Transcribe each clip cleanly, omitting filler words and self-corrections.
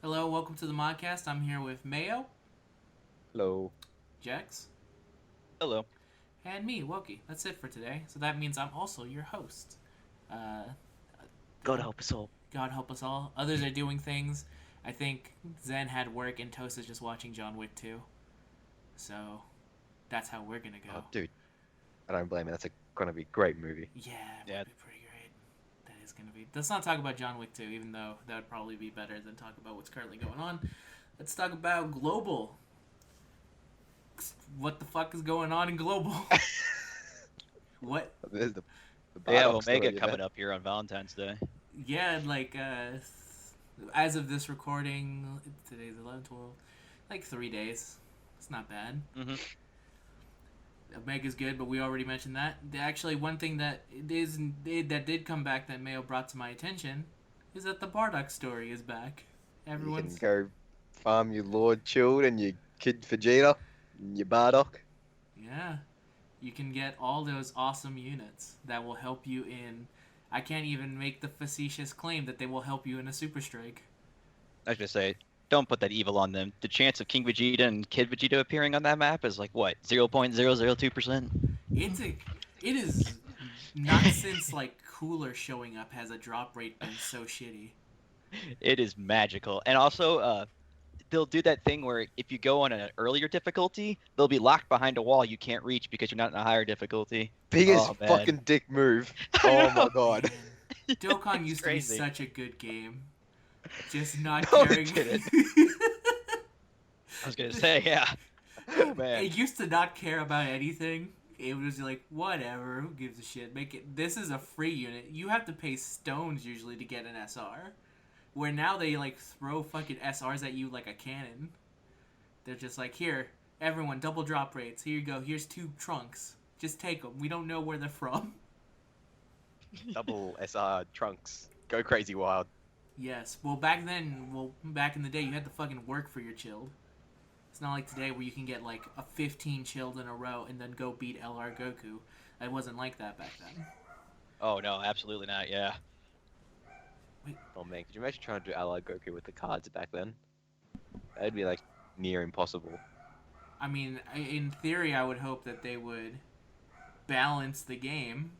Hello, welcome to the Modcast. I'm here with Mayo, Hello. Jex, Hello. and me, Woki. That's it for today. So that means I'm also your host. Uh, God help us all. God help us all. Others are doing things. I think Zen had work and Toast is just watching John Wick 2. So that's how we're gonna Oh, go. dude, I don't blame you. Gonna be a great movie. Yeah, it Yeah. would be pretty great. That is gonna be. Let's not talk about John Wick 2, even though that would probably be better than talk about what's currently going on. Let's talk about Global. What the fuck is going on in Global? What? There's the They have Bardock Omega story, coming up here on Valentine's Day. Yeah, as of this recording, today's 11, 12, like 3 days. It's not bad. Mm-hmm. Omega's good, but we already mentioned that. Actually, one thing that did come back that Mayo brought to my attention is that the Bardock story is back. You can Everyone's go farm your Lord Chilled and your Kid Vegeta and your Bardock. yeah. You can get all those awesome units that will help you in. I can't even make the facetious claim that they will help you in a Super Strike. I was gonna say, don't put that evil on them. The chance of King Vegeta and Kid Vegeta appearing on that map is like what, 0.002%? It is not since like Cooler showing up has a drop rate been so shitty. It is magical. And also, they'll do that thing where if you go on an earlier difficulty, they'll be locked behind a wall you can't reach because you're not in a higher difficulty. Biggest Oh, man. fucking dick move. I Oh know. my god. Man, Dokkan It's used crazy. to be such a good game. Just not No, it caring. didn't. I was gonna say, yeah. Oh man. It used to not care about anything. It was like, whatever, who gives a shit? Make it. This is a free unit. You have to pay stones usually to get an SR. Where now they like throw fucking SRs at you like a cannon. They're just like, here, everyone, double drop rates. Here you go. Here's 2 trunks. Just take them. We don't know where they're from. Double SR trunks. Go crazy wild. Yes. Well, back in the day, you had to fucking work for your chilled. It's not like today where you can get like a 15 chilled in a row and then go beat LR Goku. It wasn't like that back then. Oh no, absolutely not. Yeah. Oh man, could you imagine trying to do Allied Goku with the cards back then? That'd be like near impossible. I mean, in theory, I would hope that they would balance the game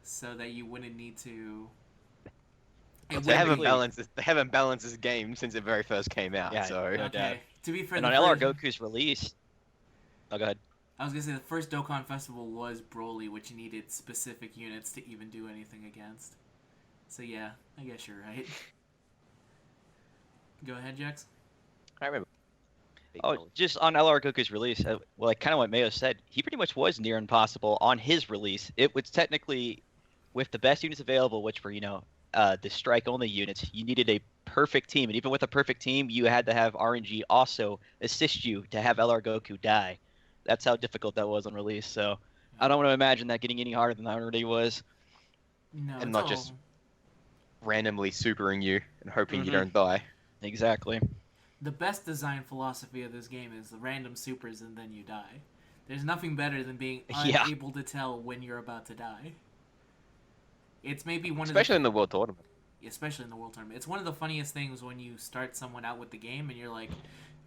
so that you wouldn't need to. They haven't balanced this game since it very first came out. Yeah, So no doubt. Okay. To be fair, And the on LR first- Goku's release. Oh, go ahead. I was gonna say the first Dokkan Festival was Broly, which needed specific units to even do anything against. So yeah, I guess you're right. Go ahead, Jax. I remember. Oh, just on LR Goku's release, well, like kind of what Mayo said, he pretty much was near impossible on his release. It was technically, with the best units available, which were, the strike-only units, you needed a perfect team. And even with a perfect team, you had to have RNG also assist you to have LR Goku die. That's how difficult that was on release. So I don't want to imagine that getting any harder than that already was. No, And it's not all- just randomly supering you and hoping you Mhm. don't die. Exactly. The best design philosophy of this game is the random supers and then you die. There's nothing better than being Yeah. unable to tell when you're about to die. It's maybe one Especially of in the World Tournament. especially in the World Tournament. It's one of the funniest things when you start someone out with the game and you're like,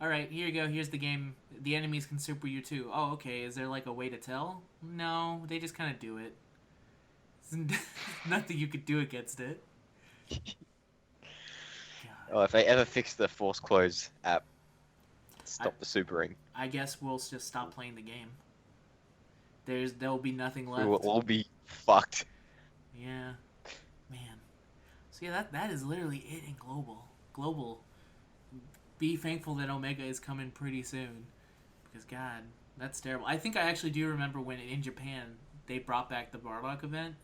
all right, here you go. Here's the game. The enemies can super you too. Oh, okay. Is there like a way to tell? No, they just kind of do it. Nothing you could do against it. God. Oh, if they ever fix the Force Close app, stop the supering. I guess we'll just stop playing the game. There'll be nothing We left. will all be fucked. Yeah, man. So yeah, that is literally it in Global. Be thankful that Omega is coming pretty soon, because God, that's terrible. I think I actually do remember when in Japan they brought back the Bardock event,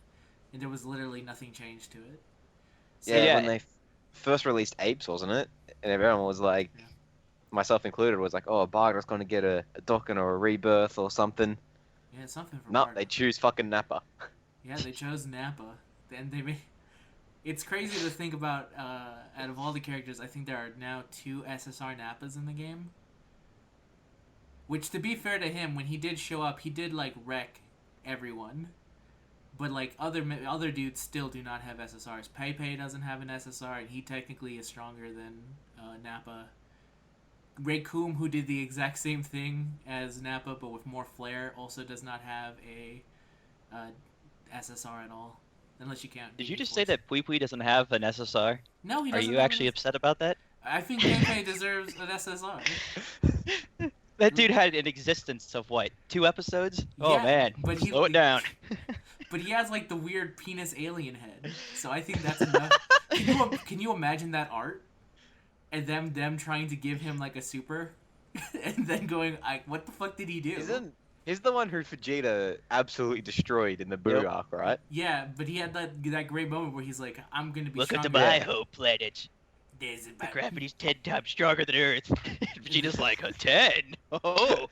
and there was literally nothing changed to it. So, Yeah, yeah. when they first released Apes, wasn't it? And everyone was like, Yeah. myself included, was like, oh, Bardock's going to get a Dokkan or a Rebirth or something. yeah, something from No, Bardock. they choose fucking Nappa. Yeah, they chose Nappa. Then they made. It's crazy to think about. Out of all the characters, I think there are now 2 SSR Nappas in the game. Which, to be fair to him, when he did show up, he did like wreck everyone. But like other dudes still do not have SSRs. Pei Pei doesn't have an SSR, and he technically is stronger than Nappa. Raycoom, who did the exact same thing as Nappa but with more flair, also does not have a SSR at all, unless you count. Did DD you just Force. say that Pui Pui doesn't have an SSR? No, he Are doesn't. you actually upset about that? I think Pei Pei deserves an SSR. That dude had an existence of what, 2 episodes? Oh Yeah, man, but slow it down. But he has like the weird penis alien head, so I think that's enough. Can you imagine that art, and them trying to give him like a super, and then going, what the fuck did he do? He's the one who Vegeta absolutely destroyed in the Boo Yep. arc, right? Yeah, but he had that great moment where he's like, I'm gonna be Look at stronger. the my hope planet. There's The about- gravity's 10 times stronger than Earth. Vegeta's like, a 10? Oh.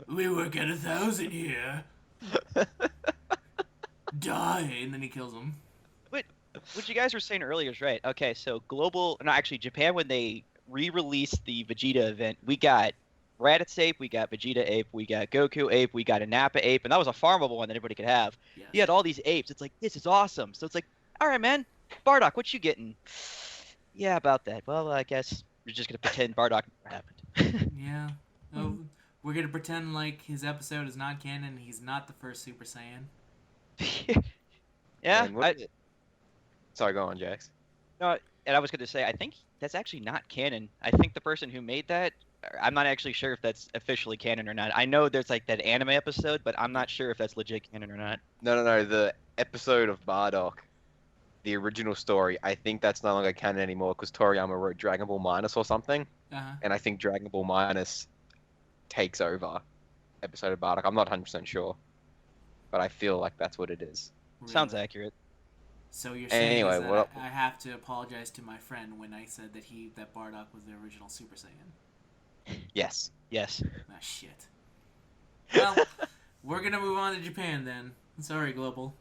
We work at 1,000 here. Die, and then he kills him. What you guys were saying earlier is right. Okay, so Japan, when they re-released the Vegeta event, we got Raditz Ape, we got Vegeta Ape, we got Goku Ape, we got a Nappa Ape, and that was a farmable one that everybody could have. Yes. You had all these apes. It's like, this is awesome. So it's like, all right, man, Bardock, what you getting? Yeah, about that. Well, I guess we're just going to pretend Bardock never happened. Yeah. Oh, we're gonna pretend like his episode is not canon. He's not the first Super Saiyan. Yeah, Man, sorry, go on, Jax. no, and I was going to say, I think that's actually not canon. I think the person who made that, I'm not actually sure if that's officially canon or not. I know there's like that anime episode, but I'm not sure if that's legit canon or not. No. The episode of Bardock, the original story, I think that's no longer canon anymore because Toriyama wrote Dragon Ball Minus or something, Uh-huh. and I think Dragon Ball Minus takes over episode of Bardock. I'm not 100% sure, but I feel like that's what it is. Sounds Really. accurate. So you're saying Anyway, is that what- I have to apologize to my friend when I said that Bardock was the original Super Saiyan. Yes. Yes. Ah, shit. Well, we're gonna move on to Japan then. Sorry, Global.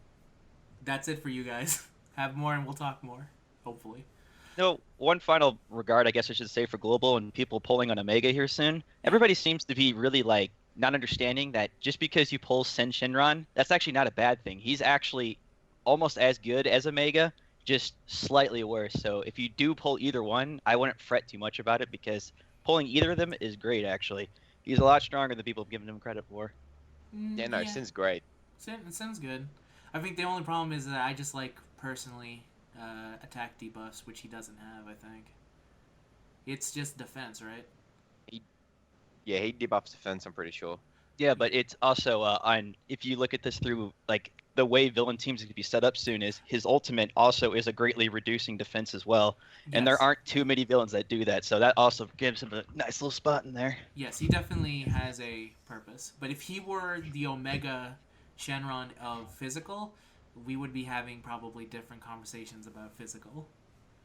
That's it for you guys. Have more and we'll talk more. Hopefully. No, one final regard, I guess I should say, for Global and people pulling on Omega here soon. Everybody seems to be really, like, not understanding that just because you pull Sen Shinran, that's actually not a bad thing. He's actually almost as good as Omega, just slightly worse. So if you do pull either one, I wouldn't fret too much about it because pulling either of them is great, actually. He's a lot stronger than people have given him credit for. Yeah, no, Sin's great. Sin's good. I think the only problem is that I just like personally attack debuffs, which he doesn't have. I think it's just defense, right? Yeah, he debuffs defense, I'm pretty sure. Yeah, but it's also if you look at this through like the way villain teams are going to be set up soon, is his ultimate also is a greatly reducing defense as well, and there Yes. aren't too many villains that do that, so that also gives him a nice little spot in there. Yes, he definitely has a purpose. But if he were the Omega Shenron of physical, we would be having probably different conversations about physical.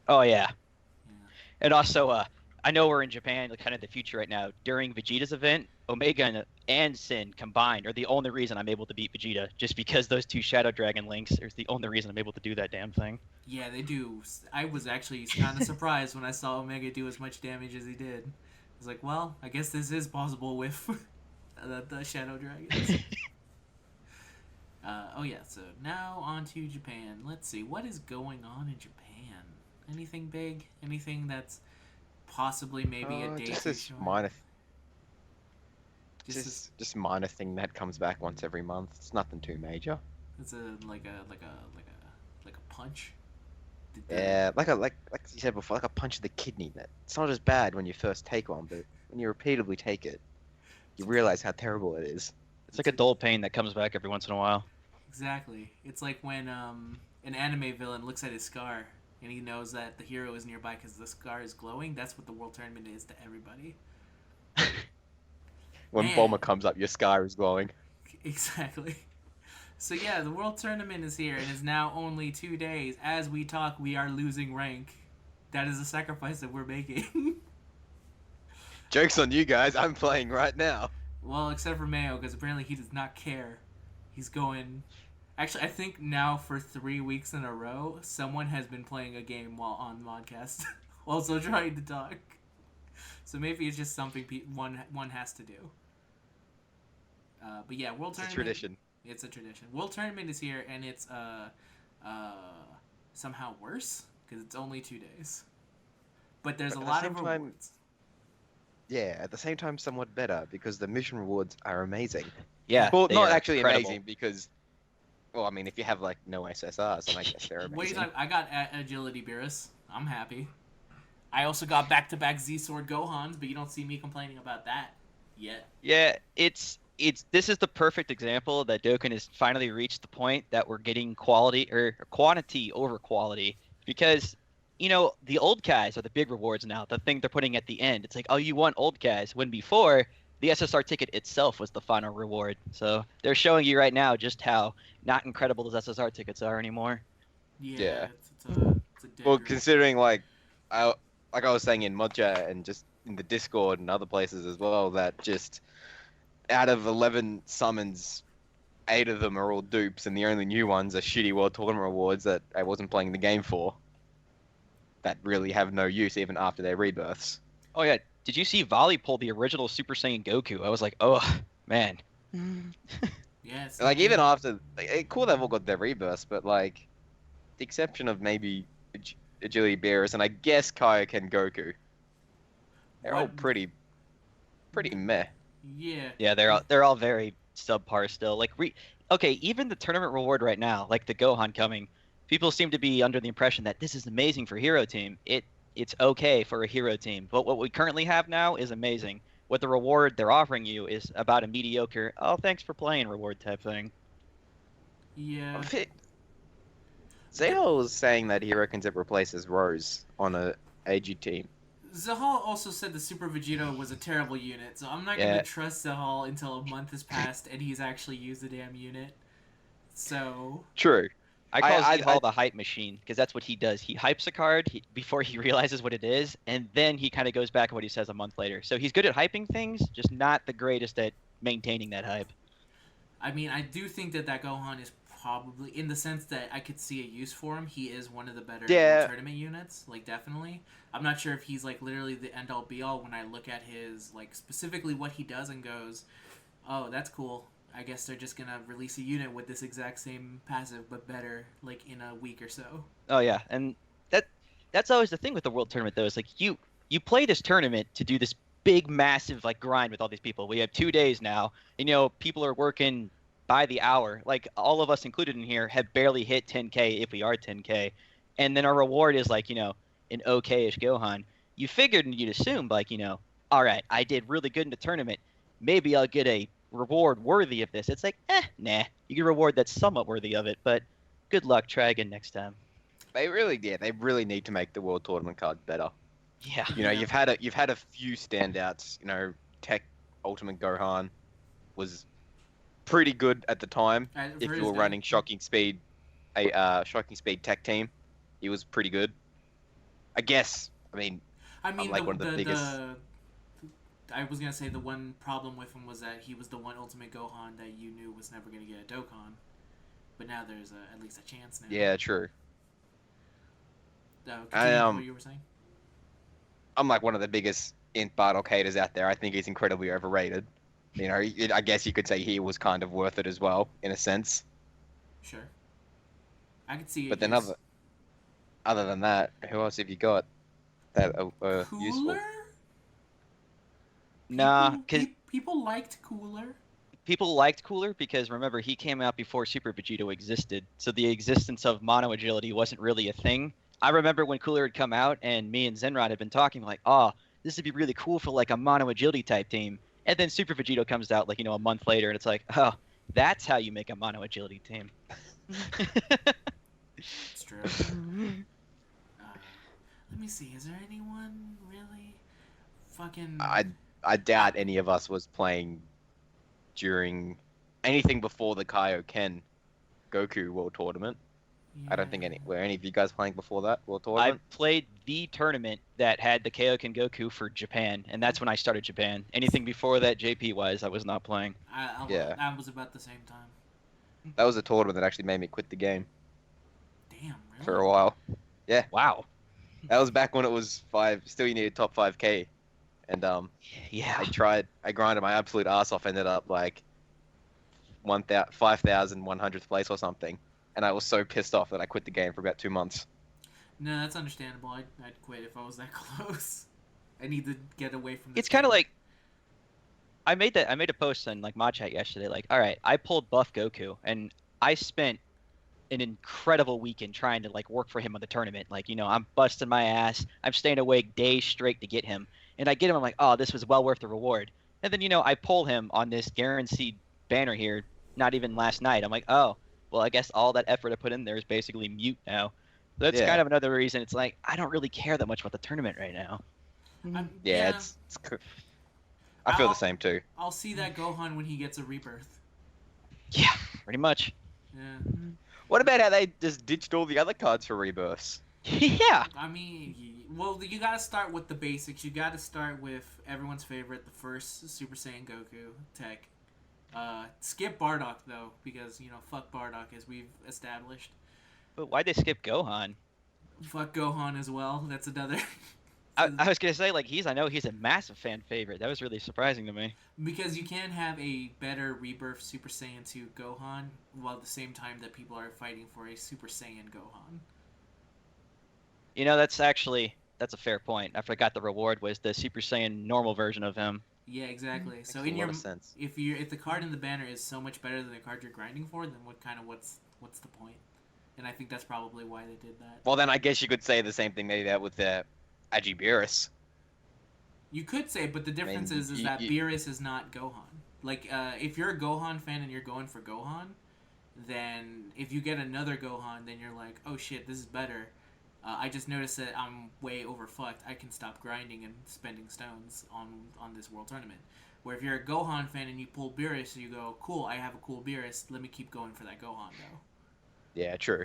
Oh yeah, Yeah. and also I know we're in Japan, like kind of the future right now. During Vegeta's event, Omega and Sin combined are the only reason I'm able to beat Vegeta, just because those 2 Shadow Dragon links is the only reason I'm able to do that damn thing. Yeah, they do. I was actually kind of surprised when I saw Omega do as much damage as he did. I was like, well, I guess this is possible with the Shadow Dragons. Oh yeah, so now on to Japan. Let's see, what is going on in Japan? Anything big? Anything that's possibly maybe a day Just too this short? minor, Just this- just minor thing that comes back once every month. It's nothing too major. it's like a punch. Did the- Yeah, like you said before, like a punch of the kidney. That it's not as bad when you first take one, but when you repeatedly take it, you realize how terrible it is. It's like a dull pain that comes back every once in a while. Exactly. It's like when an anime villain looks at his scar and he knows that the hero is nearby because the scar is glowing. That's what the World Tournament is to everybody. When Man. Bulma comes up, your scar is glowing. Exactly. So yeah, the World Tournament is here and is now only 2 days. As we talk, we are losing rank. That is a sacrifice that we're making. Joke's on you guys. I'm playing right now. Well, except for Mayo, because apparently he does not care. He's going... Actually, I think now for 3 weeks in a row, someone has been playing a game while on Modcast, also trying to talk. So maybe it's just something one has to do. But yeah, World It's a Tournament... tradition. It's a tradition. World Tournament is here, and it's somehow worse, because it's only 2 days. but there's But a at the lot same of time- rewards. Yeah, at the same time, somewhat better because the mission rewards are amazing. Yeah. Well, they not are actually incredible. amazing because, well, I mean, if you have like no SSRs, then I guess they're What are you amazing. talking? I got agility Beerus. I'm happy. I also got back-to-back Z-Sword Gohans, but you don't see me complaining about that yet. Yeah, this is the perfect example that Dokkan has finally reached the point that we're getting quality or quantity over quality because the old guys are the big rewards now, the thing they're putting at the end. It's like, oh, you want old guys, when before the SSR ticket itself was the final reward. So they're showing you right now just how not incredible those SSR tickets are anymore. Yeah. It's a dead Well, reward. considering like I was saying in mod chat and just in the Discord and other places as well, that just out of 11 summons, 8 of them are all dupes, and the only new ones are shitty World Tournament rewards that I wasn't playing the game for. That really have no use even after their rebirths. Oh yeah, did you see Volley pull the original Super Saiyan Goku? I was like, oh man. Yeah, it's Like even after, cool they've all got their rebirths, but like, the exception of maybe Agility Beerus and I guess Kaioken Goku, they're all What- pretty meh. Yeah. Yeah, they're all very subpar still. Like okay, even the tournament reward right now, like the Gohan coming, people seem to be under the impression that this is amazing for Hero Team. It's okay for a Hero Team, but what we currently have now is amazing. What the reward they're offering you is about a mediocre, oh thanks for playing reward type thing. Yeah. Zahal was saying that he reckons it replaces Rose on a AG team. Zahal also said the Super Vegito was a terrible unit, so I'm not Yeah. gonna trust Zahal until a month has passed and he's actually used the damn unit. So True. I call I- Zahal the hype machine because that's what he does. He hypes a card before he realizes what it is, and then he kind of goes back to what he says a month later. So he's good at hyping things, just not the greatest at maintaining that hype. I mean, I do think that Gohan is probably, in the sense that I could see a use for him, he is one of the better Yeah. tournament units, like definitely. I'm not sure if he's like literally the end all be all when I look at his like specifically what he does and goes, oh, that's cool. I guess they're just gonna release a unit with this exact same passive but better, like in a week or so. Oh yeah, and that's always the thing with the World Tournament though. Is like you play this tournament to do this big massive like grind with all these people. We have 2 days now, and people are working by the hour. Like all of us included in here have barely hit 10K if we are 10K, and then our reward is like an okay-ish Gohan. You figured and you'd assume like all right, I did really good in the tournament. Maybe I'll get a reward worthy of this. It's like nah. You get a reward that's somewhat worthy of it, but good luck. Try again next time. They really need to make the World Tournament card better. Yeah. Yeah. You've had a few standouts. Tech Ultimate Gohan was pretty good at the time. If you were running Shocking Speed Tech Team, he was pretty good. I guess. I mean, like one of the biggest. I was gonna say the one problem with him was that he was the one Ultimate Gohan that you knew was never gonna get a Dokkan, but now there's at least a chance now. Yeah, true. Continue what you were saying. I'm like one of the biggest Int Bardock haters out there. I think he's incredibly overrated. I guess you could say he was kind of worth it as well, in a sense. Sure. I could see it. But then other than that, who else have you got that are useful? Cooler? Nah, People- because people liked Cooler. people liked Cooler because remember he came out before Super Vegito existed, so the existence of mono agility wasn't really a thing. I remember when Cooler had come out and me and Zenrod had been talking like, oh, this would be really cool for like a mono agility type team. And then Super Vegito comes out like a month later, and it's like, oh, that's how you make a mono agility team. It's true. Let me see. Is there anyone really fucking? I doubt any of us was playing during anything before the Kaioken Goku World Tournament. I don't think were any of you guys playing before that World I Tournament? played the tournament that had the Kaioken Goku for Japan, and that's when I started Japan. Anything before that, JP-wise, I was not playing. Yeah. That was about the same time. That was a tournament that actually made me quit the game Damn, really? for a while. Wow. That was back when it was still you needed top 5K. And Yeah. I grinded my absolute ass off, ended up like 5,100th place or something. And I was so pissed off that I quit the game for about 2 months. No, that's understandable. I'd quit if I was that close. I need to get away from this It's kind of game. like I made a post on like Mod Chat yesterday. Like, all right, I pulled Buff Goku, and I spent an incredible weekend trying to like work for him on the tournament. Like, I'm busting my ass. I'm staying awake days straight to get him. And I get him, I'm like, oh, this was well worth the reward. And then, I pull him on this guaranteed banner here, not even last night. I'm like, oh, well, I guess all that effort I put in there is basically mute now. That's Yeah. kind of another reason it's like I don't really care that much about the tournament right now. Yeah, Yeah, I feel I'll- the same too. I'll see that Gohan when he gets a rebirth. Yeah, pretty much. Yeah. What about how they just ditched all the other cards for rebirths? Yeah. I mean, well, you gotta start with the basics. You gotta start with everyone's favorite, the first Super Saiyan Goku tech. Skip Bardock though, because fuck Bardock as we've established. But why'd they skip Gohan? Fuck Gohan as well. That's another. I was gonna say like I know he's a massive fan favorite. That was really surprising to me. Because you can't have a better rebirth Super Saiyan 2 Gohan while at the same time that people are fighting for a Super Saiyan Gohan. That's a fair point. I forgot the reward was the Super Saiyan normal version of him. Yeah, exactly. So Makes in a your lot of sense. if the card in the banner is so much better than the card you're grinding for, then what's the point? And I think that's probably why they did that. Well, then I guess you could say the same thing maybe that with Agiberis. You could say, but the difference is that Beerus is not Gohan. Like, if you're a Gohan fan and you're going for Gohan, then if you get another Gohan, then you're like, oh shit, this is better. I just noticed that I'm way overfucked. I can stop grinding and spending stones on this world tournament. Where if you're a Gohan fan and you pull Beerus, you go, cool, I have a cool Beerus. Let me keep going for that Gohan though. Yeah, true.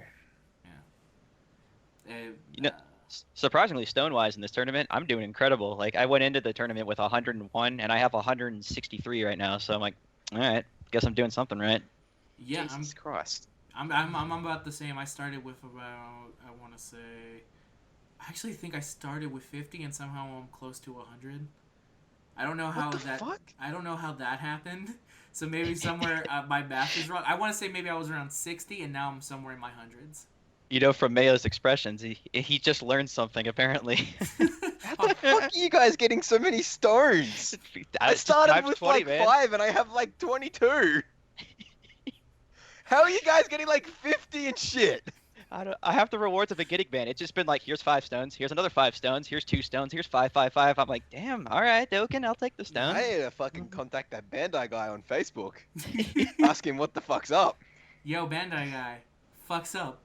Surprisingly, stone-wise in this tournament, I'm doing incredible. Like I went into the tournament with 101, and I have 163 right now. So I'm like, all right, guess I'm doing something right. Yeah, Jesus Christ. I'm about the same. I started with about, I want to say, I actually think I started with 50 and somehow I'm close to 100. I don't know how fuck? I don't know how that happened. So maybe somewhere my math is wrong. I want to say maybe I was around 60 and now I'm somewhere in my hundreds. From Mayo's expressions, he just learned something apparently. How the fuck are you guys getting so many stones? I started with 20, like man. 5 and I have like 22. How are you guys getting like 50 and shit? I have the rewards of a beginning ban. It's just been like, here's 5 stones, here's another 5 stones, here's 2 stones, here's 5, 5, 5. I'm like, damn, all right, Dokkan, I'll take the stones. I need to fucking contact that Bandai guy on Facebook. Ask him what the fuck's up. Yo, Bandai guy, fucks up.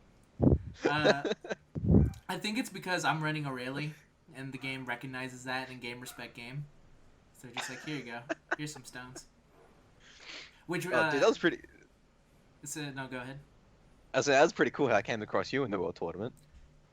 I think it's because I'm running Aurelie, and the game recognizes that in game respect game. So just like, here you go, here's some stones. Which Dude, that was pretty. no, go ahead. I said that was pretty cool how I came across you in the World Tournament.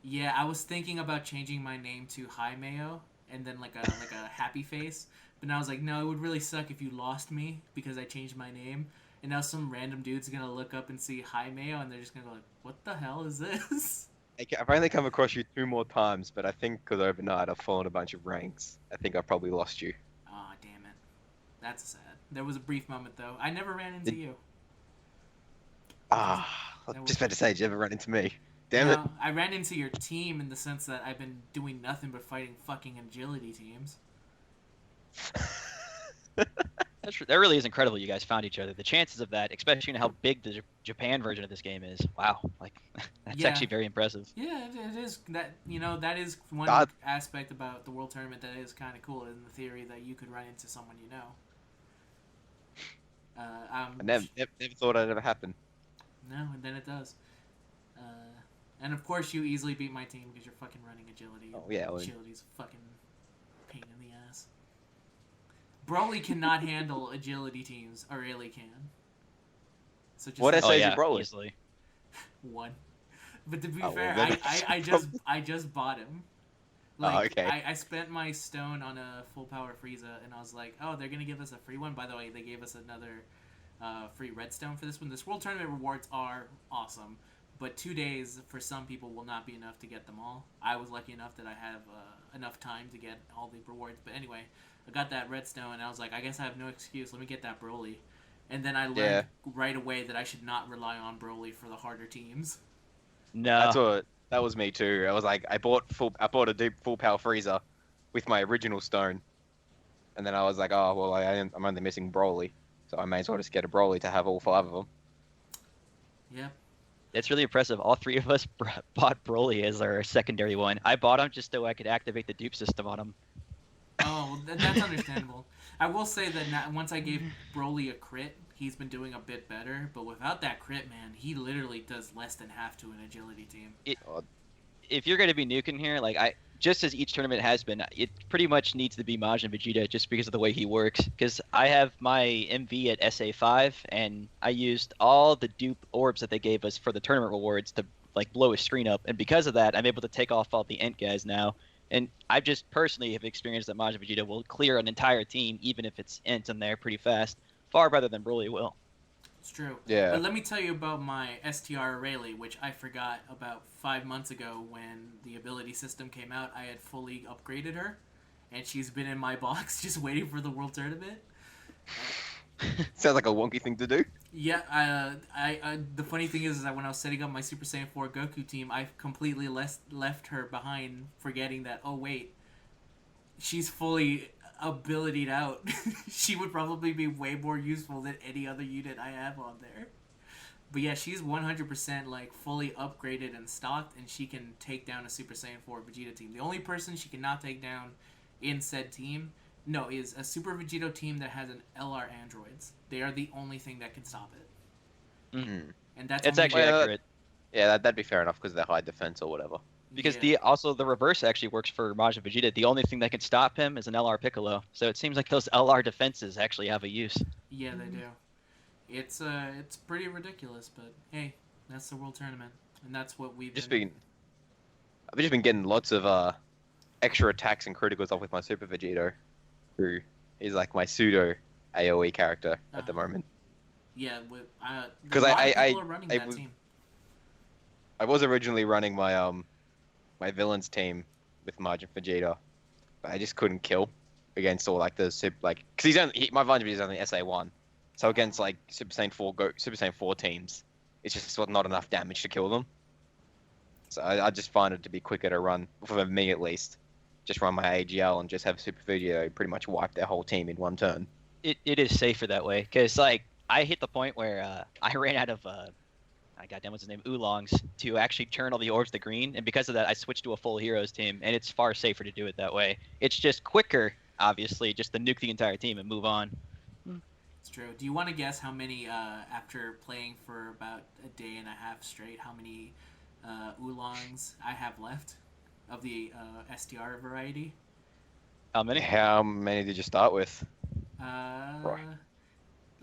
Yeah, I was thinking about changing my name to Hi Mayo, and then like a happy face. But now I was like, no, it would really suck if you lost me because I changed my name. And now some random dude's gonna look up and see Hi Mayo, and they're just gonna go like, what the hell is this? I've only come across you 2 more times, but I think because overnight I've fallen a bunch of ranks. I think I probably lost you. Aw, damn it. That's sad. There was a brief moment though. I never ran into you. I was just about to say, did you ever run into me? Damn it. No, I ran into your team in the sense that I've been doing nothing but fighting fucking agility teams. That really is incredible you guys found each other. The chances of that, especially in how big the Japan version of this game is, wow. Like, that's Yeah. actually very impressive. Yeah, it is. That is one God. aspect about the World Tournament that is kind of cool in the theory that you could run into someone you know. I never thought it'd ever happen. No, and then it does. And of course, you easily beat my team because you're fucking running agility. Oh, yeah, well- Agility's a fucking pain in the ass. Broly cannot handle agility teams. Aurelie can. So just What like, SA's your Broly? Easily. one. But to be Oh, well, fair, then- I just bought him. Okay. I spent my stone on a full power Frieza, and I was like, oh, they're gonna give us a free one. By the way, they gave us another free redstone for this one. This World Tournament rewards are awesome, but 2 days for some people will not be enough to get them all. I was lucky enough that I have enough time to get all the rewards. But anyway, I got that redstone, and I was like, I guess I have no excuse. Let me get that Broly. And then I learned right away that I should not rely on Broly for the harder teams. No. That's what That was me too. I was like, I bought a deep full power freezer with my original stone, and then I was like, oh well, I'm only missing Broly, so I may as well just get a Broly to have all 5 of them. Yep. It's really impressive. All 3 of us bought Broly as our secondary one. I bought him just so I could activate the dupe system on him. Oh, that's understandable. I will say that once I gave Broly a crit, he's been doing a bit better. But without that crit, man, he literally does less than half to an agility team. If you're going to be nuking here, just as each tournament has been, it pretty much needs to be Majin Vegeta just because of the way he works. Because I have my MV at SA5, and I used all the dupe orbs that they gave us for the tournament rewards to blow his screen up, and because of that, I'm able to take off all the Ent guys now. And I just personally have experienced that Majin Vegeta will clear an entire team, even if it's Ent in there, pretty fast, far better than Broly will. It's true. Yeah. But let me tell you about my STR Rayleigh, which I forgot about 5 months ago when the ability system came out. I had fully upgraded her, and she's been in my box just waiting for the World Tournament. Sounds like a wonky thing to do. Yeah, the funny thing is that when I was setting up my Super Saiyan 4 Goku team, I completely left her behind, forgetting that, oh wait, she's fully abilitied out. She would probably be way more useful than any other unit I have on there. But yeah, she's 100% fully upgraded and stocked, and she can take down a Super Saiyan 4 Vegeta team. The only person she cannot take down in said team, is a Super Vegito team that has an LR androids. They are the only thing that can stop it. Mm-hmm. And that's It's actually accurate. Yeah, that'd be fair enough because they're high defense or whatever. Because yeah. the reverse actually works for Majin Vegeta. The only thing that can stop him is an LR Piccolo. So it seems like those LR defenses actually have a use. Yeah, they do. It's pretty ridiculous, but hey, that's the World Tournament, and that's what we've I've just been getting lots of extra attacks and criticals off with my Super Vegito, who is like my pseudo AOE character at the moment. Yeah, because people are running that team. I was originally running my my villains team with Majin Vegeta, but I just couldn't kill against all the super because my Majin Vegeta is only SA1, so against Super Saiyan 4 teams, it's just not enough damage to kill them. So I just find it to be quicker to run, for me at least, just run my AGL and just have Super Vegeta pretty much wipe their whole team in one turn. It is safer that way, because I hit the point where I ran out of goddamn, what's his name, oolongs, to actually turn all the orbs to green, and because of that, I switched to a full heroes team, and it's far safer to do it that way. It's just quicker, obviously, just to nuke the entire team and move on. It's true. Do you want to guess how many, after playing for about a day and a half straight, how many oolongs I have left of the STR variety? How many? How many did you start with?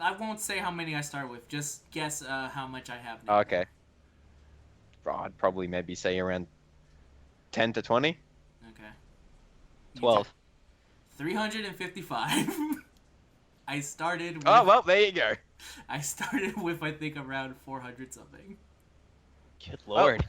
I won't say how many I start with. Just guess how much I have now. Okay. I'd probably maybe say around 10 to 20. Okay. 12. 355. I started with... Oh, well, there you go. I started with, I think, around 400 something. Good lord.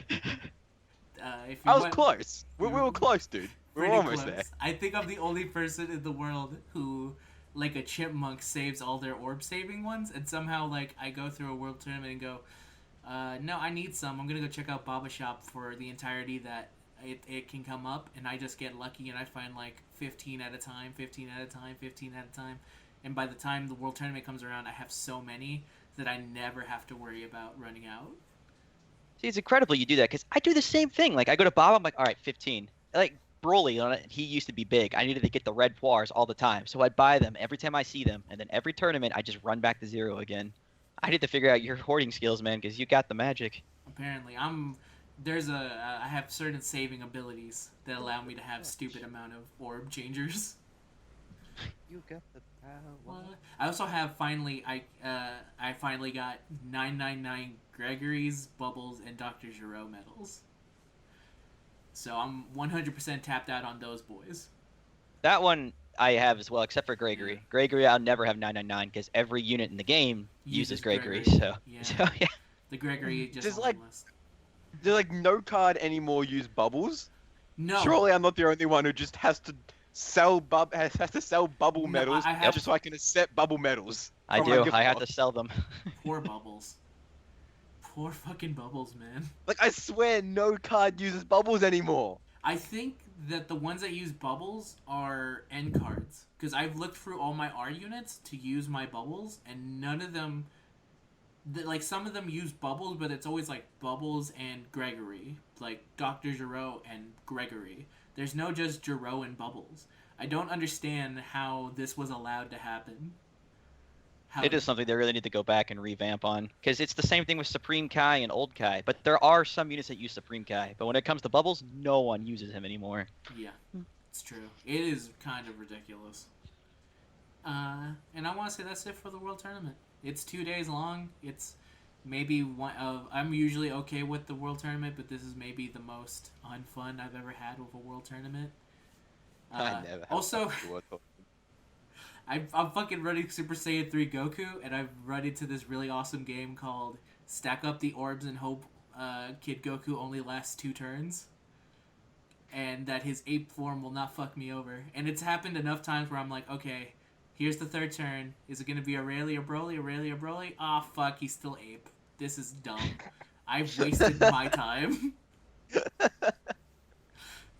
If I was close. We were close, dude. We were almost close. there. I think I'm the only person in the world who, like a chipmunk, saves all their orb saving ones, and somehow, I go through a world tournament and go, no, I need some. I'm gonna go check out Baba Shop for the entirety that it can come up, and I just get lucky and I find 15 at a time, 15 at a time, 15 at a time, and by the time the world tournament comes around, I have so many that I never have to worry about running out. See, it's incredible you do that, because I do the same thing. I go to Bob, I'm like, all right, 15. Broly, on it, he used to be big. I needed to get the red poires all the time, so I'd buy them every time I see them, and then every tournament, I just run back to 0 again. I need to figure out your hoarding skills, man, because you got the magic. Apparently, I have certain saving abilities that allow me to have stupid amount of orb changers. You got the power. I also have I finally got 999 Gregory's, Bubbles, and Dr. Giro medals. So I'm 100% tapped out on those boys. That one I have as well, except for Gregory. Yeah. Gregory, I'll never have 999 because every unit in the game uses Gregory. So yeah. The Gregory just does no card anymore use Bubbles? No. Surely I'm not the only one who just has to sell bubble medals just so I can accept bubble medals. I do. I have to sell them. Poor Bubbles. Poor fucking Bubbles, man. Like, I swear no card uses bubbles anymore. I think that the ones that use bubbles are end cards. Because I've looked through all my R units to use my bubbles, and none of them... Like, some of them use bubbles, but it's always, like, Bubbles and Gregory. Like, Dr. Giro and Gregory. There's no just Giro and Bubbles. I don't understand how this was allowed to happen. It is something they really need to go back and revamp on, because it's the same thing with Supreme Kai and Old Kai. But there are some units that use Supreme Kai, but when it comes to Bubbles, no one uses him anymore. Yeah, it's true. It is kind of ridiculous. And I want to say that's it for the World Tournament. It's 2 days long. It's maybe one of... I'm usually okay with the World Tournament, but this is maybe the most unfun I've ever had with a World Tournament. I never have also... to I'm fucking running Super Saiyan 3 Goku, and I've run into this really awesome game called Stack Up the Orbs and Hope Kid Goku only lasts 2 turns. And that his ape form will not fuck me over. And it's happened enough times where I'm like, okay, here's the 3rd turn. Is it going to be Aurelia Broly, Aurelia Broly? Ah, fuck, he's still ape. This is dumb. I've wasted my time.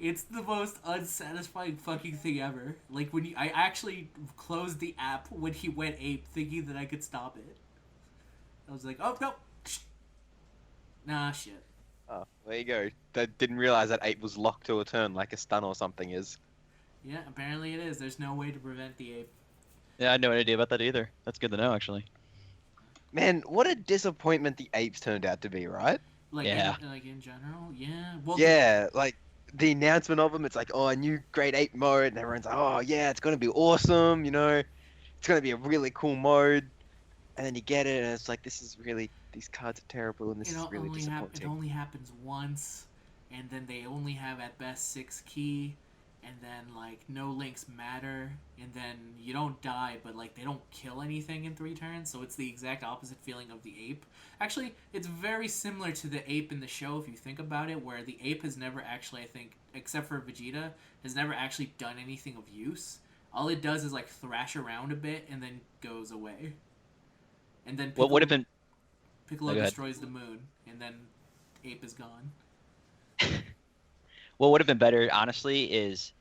It's the most unsatisfying fucking thing ever. Like, I actually closed the app when he went ape, thinking that I could stop it. I was like, oh, no. Nah, shit. Oh, there you go. I didn't realize that ape was locked to a turn like a stun or something is. Yeah, apparently it is. There's no way to prevent the ape. Yeah, I had no idea about that either. That's good to know, actually. Man, what a disappointment the apes turned out to be, right? Like, Yeah. in general, yeah. Well, Yeah, like, the announcement of them, it's like, oh, a new Great Ape mode, and everyone's like, oh, yeah, it's going to be awesome, you know? It's going to be a really cool mode. And then you get it, and it's like, this is really, these cards are terrible, and this is really it disappointing. only happens once, and then they only have at best 6 key, and then, like, no links matter, and then you don't die, but, like, they don't kill anything in 3 turns, so it's the exact opposite feeling of the ape. Actually, it's very similar to the ape in the show, if you think about it, where the ape has never actually, I think, except for Vegeta, has never actually done anything of use. All it does is, like, thrash around a bit, and then goes away. And then What would have been... Piccolo Oh, go ahead. destroys the moon, and then ape is gone. What would have been better, honestly, is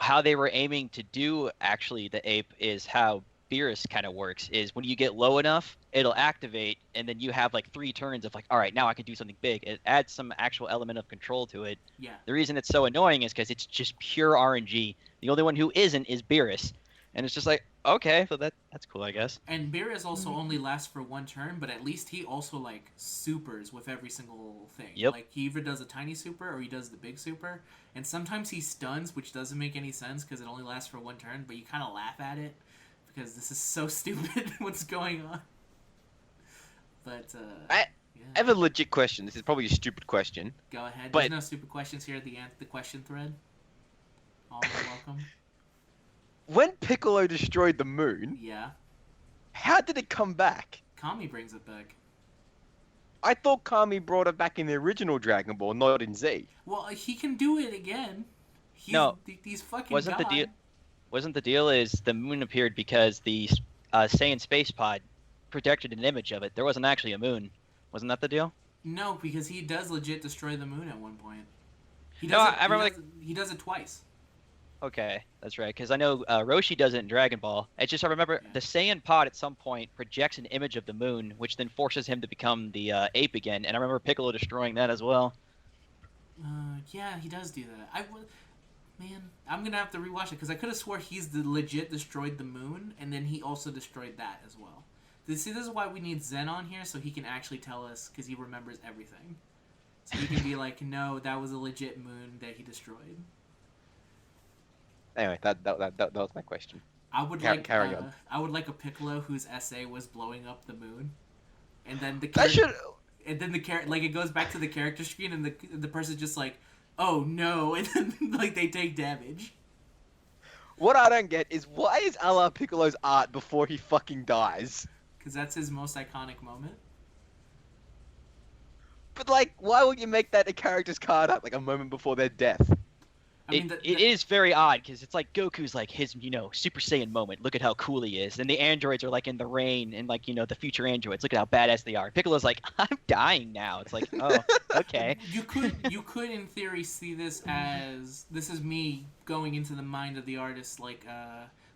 how they were aiming to do, actually, the ape is how Beerus kind of works, is when you get low enough, it'll activate, and then you have, like, 3 turns of, like, all right, now I can do something big. It adds some actual element of control to it. Yeah. The reason it's so annoying is because it's just pure RNG. The only one who isn't is Beerus. And it's just like, okay, so that's cool, I guess. And Beerus also only lasts for 1 turn, but at least he also, like, supers with every single thing. Yep. Like, he either does a tiny super or he does the big super. And sometimes he stuns, which doesn't make any sense because it only lasts for 1 turn, but you kind of laugh at it because this is so stupid what's going on. But, I yeah. have a legit question. This is probably a stupid question. Go ahead. but- There's no stupid questions here at the question thread. All are welcome. When Piccolo destroyed the moon, Yeah. how did it come back? Kami brings it back. I thought Kami brought it back in the original Dragon Ball, not in Z. Well, he can do it again. He's fucking Wasn't God. the deal is the moon appeared because the Saiyan space pod projected an image of it. There wasn't actually a moon. Wasn't that the deal? No, because he does legit destroy the moon at one point. No, I remember, he does it twice. Okay, that's right. Because I know Roshi does it in Dragon Ball. It's just I remember Yeah. the Saiyan pod at some point projects an image of the moon, which then forces him to become the ape again. And I remember Piccolo destroying that as well. Yeah, he does do that. Man, I'm gonna have to rewatch it because I could have swore he's the legit destroyed the moon, and then he also destroyed that as well. See, this is why we need Zen on here so he can actually tell us because he remembers everything. So he can be like, no, that was a legit moon that he destroyed. Anyway, that was my question. I would Carry on. I would like a Piccolo whose essay was blowing up the moon, and then the That should. and then like it goes back to the character screen, and the person's just like, oh no, and then like they take damage. What I don't get is why is LR Piccolo's art before he fucking dies? Because that's his most iconic moment. But like, why would you make that a character's card up like a moment before their death? I mean, It is very odd because it's like Goku's like his, Super Saiyan moment. Look at how cool he is. And the androids are like in the rain and like, the future androids. Look at how badass they are. Piccolo's like, I'm dying now. It's like, oh, okay. You could in theory see this as, this is me going into the mind of the artist, like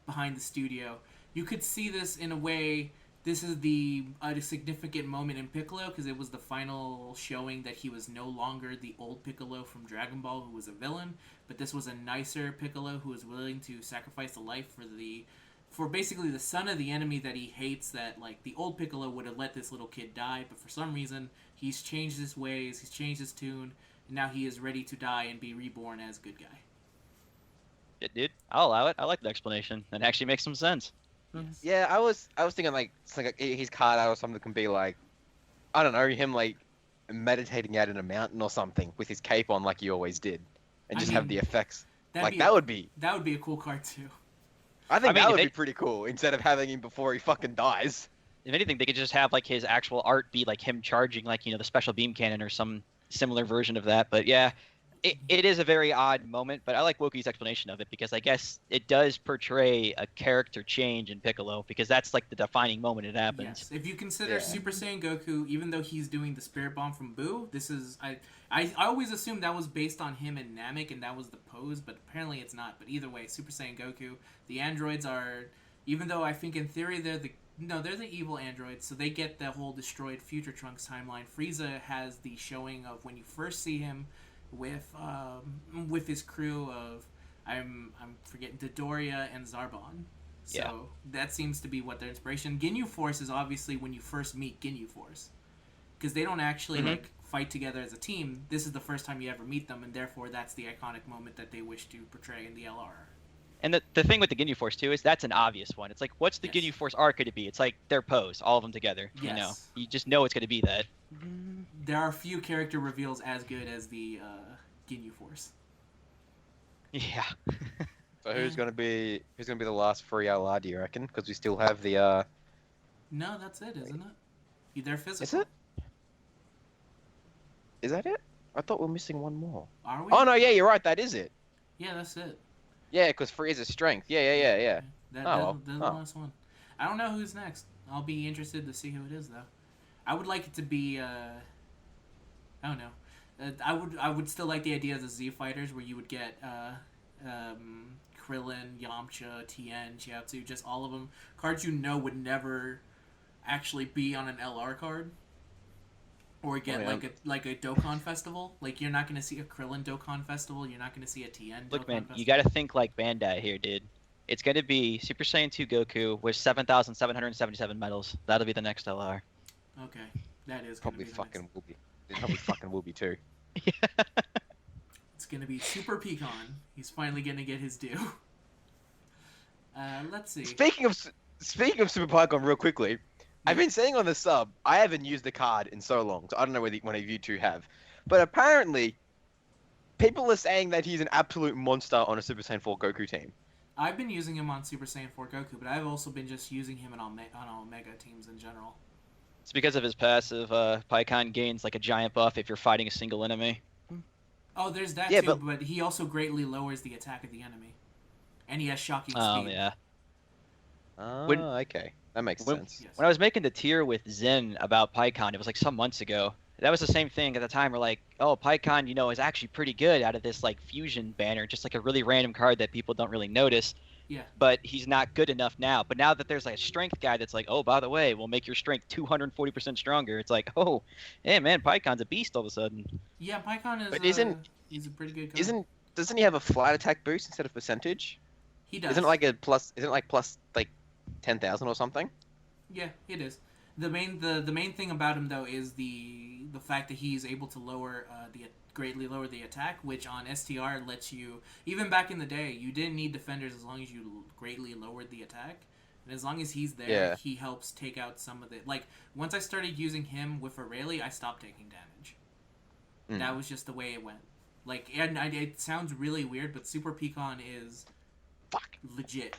behind the studio. You could see this in a way. This is a significant moment in Piccolo because it was the final showing that he was no longer the old Piccolo from Dragon Ball who was a villain, but this was a nicer Piccolo who was willing to sacrifice a life for basically the son of the enemy that he hates. That like the old Piccolo would have let this little kid die, but for some reason he's changed his ways, he's changed his tune, and now he is ready to die and be reborn as good guy. Yeah, dude, I'll allow it. I like the explanation. It actually makes some sense. Yes. Yeah, I was thinking like his card out or something can be like, I don't know, him like meditating out in a mountain or something with his cape on like he always did, and just have the effects. Like that would be a cool card too. I think that would be pretty cool instead of having him before he fucking dies. If anything, they could just have like his actual art be like him charging like the special beam cannon or some similar version of that. But yeah, it is a very odd moment, but I like Woki's explanation of it because I guess it does portray a character change in Piccolo because that's like the defining moment it happens. Yes. If you consider Super Saiyan Goku, even though he's doing the Spirit Bomb from Buu, this is I always assumed that was based on him and Namek and that was the pose, but apparently it's not. But either way, Super Saiyan Goku, the androids are, even though I think in theory they're the evil androids, so they get the whole destroyed Future Trunks timeline. Frieza has the showing of when you first see him with his crew of I'm forgetting Dodoria and Zarbon. So that seems to be what their inspiration. Ginyu Force is obviously when you first meet Ginyu Force, because they don't actually like fight together as a team. This is the first time you ever meet them, and therefore that's the iconic moment that they wish to portray in the LR. And the thing with the Ginyu Force too is that's an obvious one. It's like, what's the Ginyu Force arc going to be? It's like their pose, all of them together. Yes. You just know it's going to be that. There are few character reveals as good as the Ginyu Force. Yeah. So who's gonna be the last free LR, do you reckon? Because we still have the No, that's it, isn't it? They're physical. Is it? Is that it? I thought we're missing one more. Are we? Oh no, yeah, you're right. That is it. Yeah, that's it. Yeah, because Frieza's strength. Yeah. That's the last one. I don't know who's next. I'll be interested to see who it is, though. I would like it to be. I don't know. I would still like the idea of the Z fighters, where you would get Krillin, Yamcha, Tien, Chiaotzu, just all of them cards you know would never actually be on an LR card. Or get like a Dokkan festival. Like you're not gonna see a Krillin Dokkan festival. You're not gonna see a Tien. Look, Dokkan man, festival. you got to think like Bandai here, dude. It's gonna be Super Saiyan 2 Goku with 7,777 medals. That'll be the next LR. Okay, that is probably fucking will be. It probably fucking will be too. Yeah. It's gonna be Super Pecan. He's finally gonna get his due. Let's see. Speaking of Super Pycon, real quickly. I've been saying on the sub, I haven't used the card in so long, so I don't know whether one of you two have. But apparently, people are saying that he's an absolute monster on a Super Saiyan 4 Goku team. I've been using him on Super Saiyan 4 Goku, but I've also been just using him on Omega teams in general. It's because of his passive. Pycon gains like a giant buff if you're fighting a single enemy. Oh, there's that too, but he also greatly lowers the attack of the enemy. And he has shocking speed. Oh, yeah. Okay. That makes sense. Yes. When I was making the tier with Zen about PyCon, it was like some months ago. That was the same thing at the time. We're like, oh, PyCon, is actually pretty good out of this like fusion banner, just like a really random card that people don't really notice. Yeah. But he's not good enough now. But now that there's like a strength guy that's like, oh, by the way, we'll make your strength 240% stronger. It's like, oh, hey man, PyCon's a beast all of a sudden. Yeah, PyCon is. But he's a pretty good card. Doesn't he have a flight attack boost instead of percentage? He does. Isn't it like plus like 10,000 or something? Yeah, it is. The main thing about him though is the fact that he's able to greatly lower the attack, which on STR lets you, even back in the day, you didn't need defenders as long as you greatly lowered the attack. And as long as he's there, he helps take out some of the, like, once I started using him with Aurelia, I stopped taking damage. That was just the way it went. Like, and it sounds really weird, but Super Pecan is legit.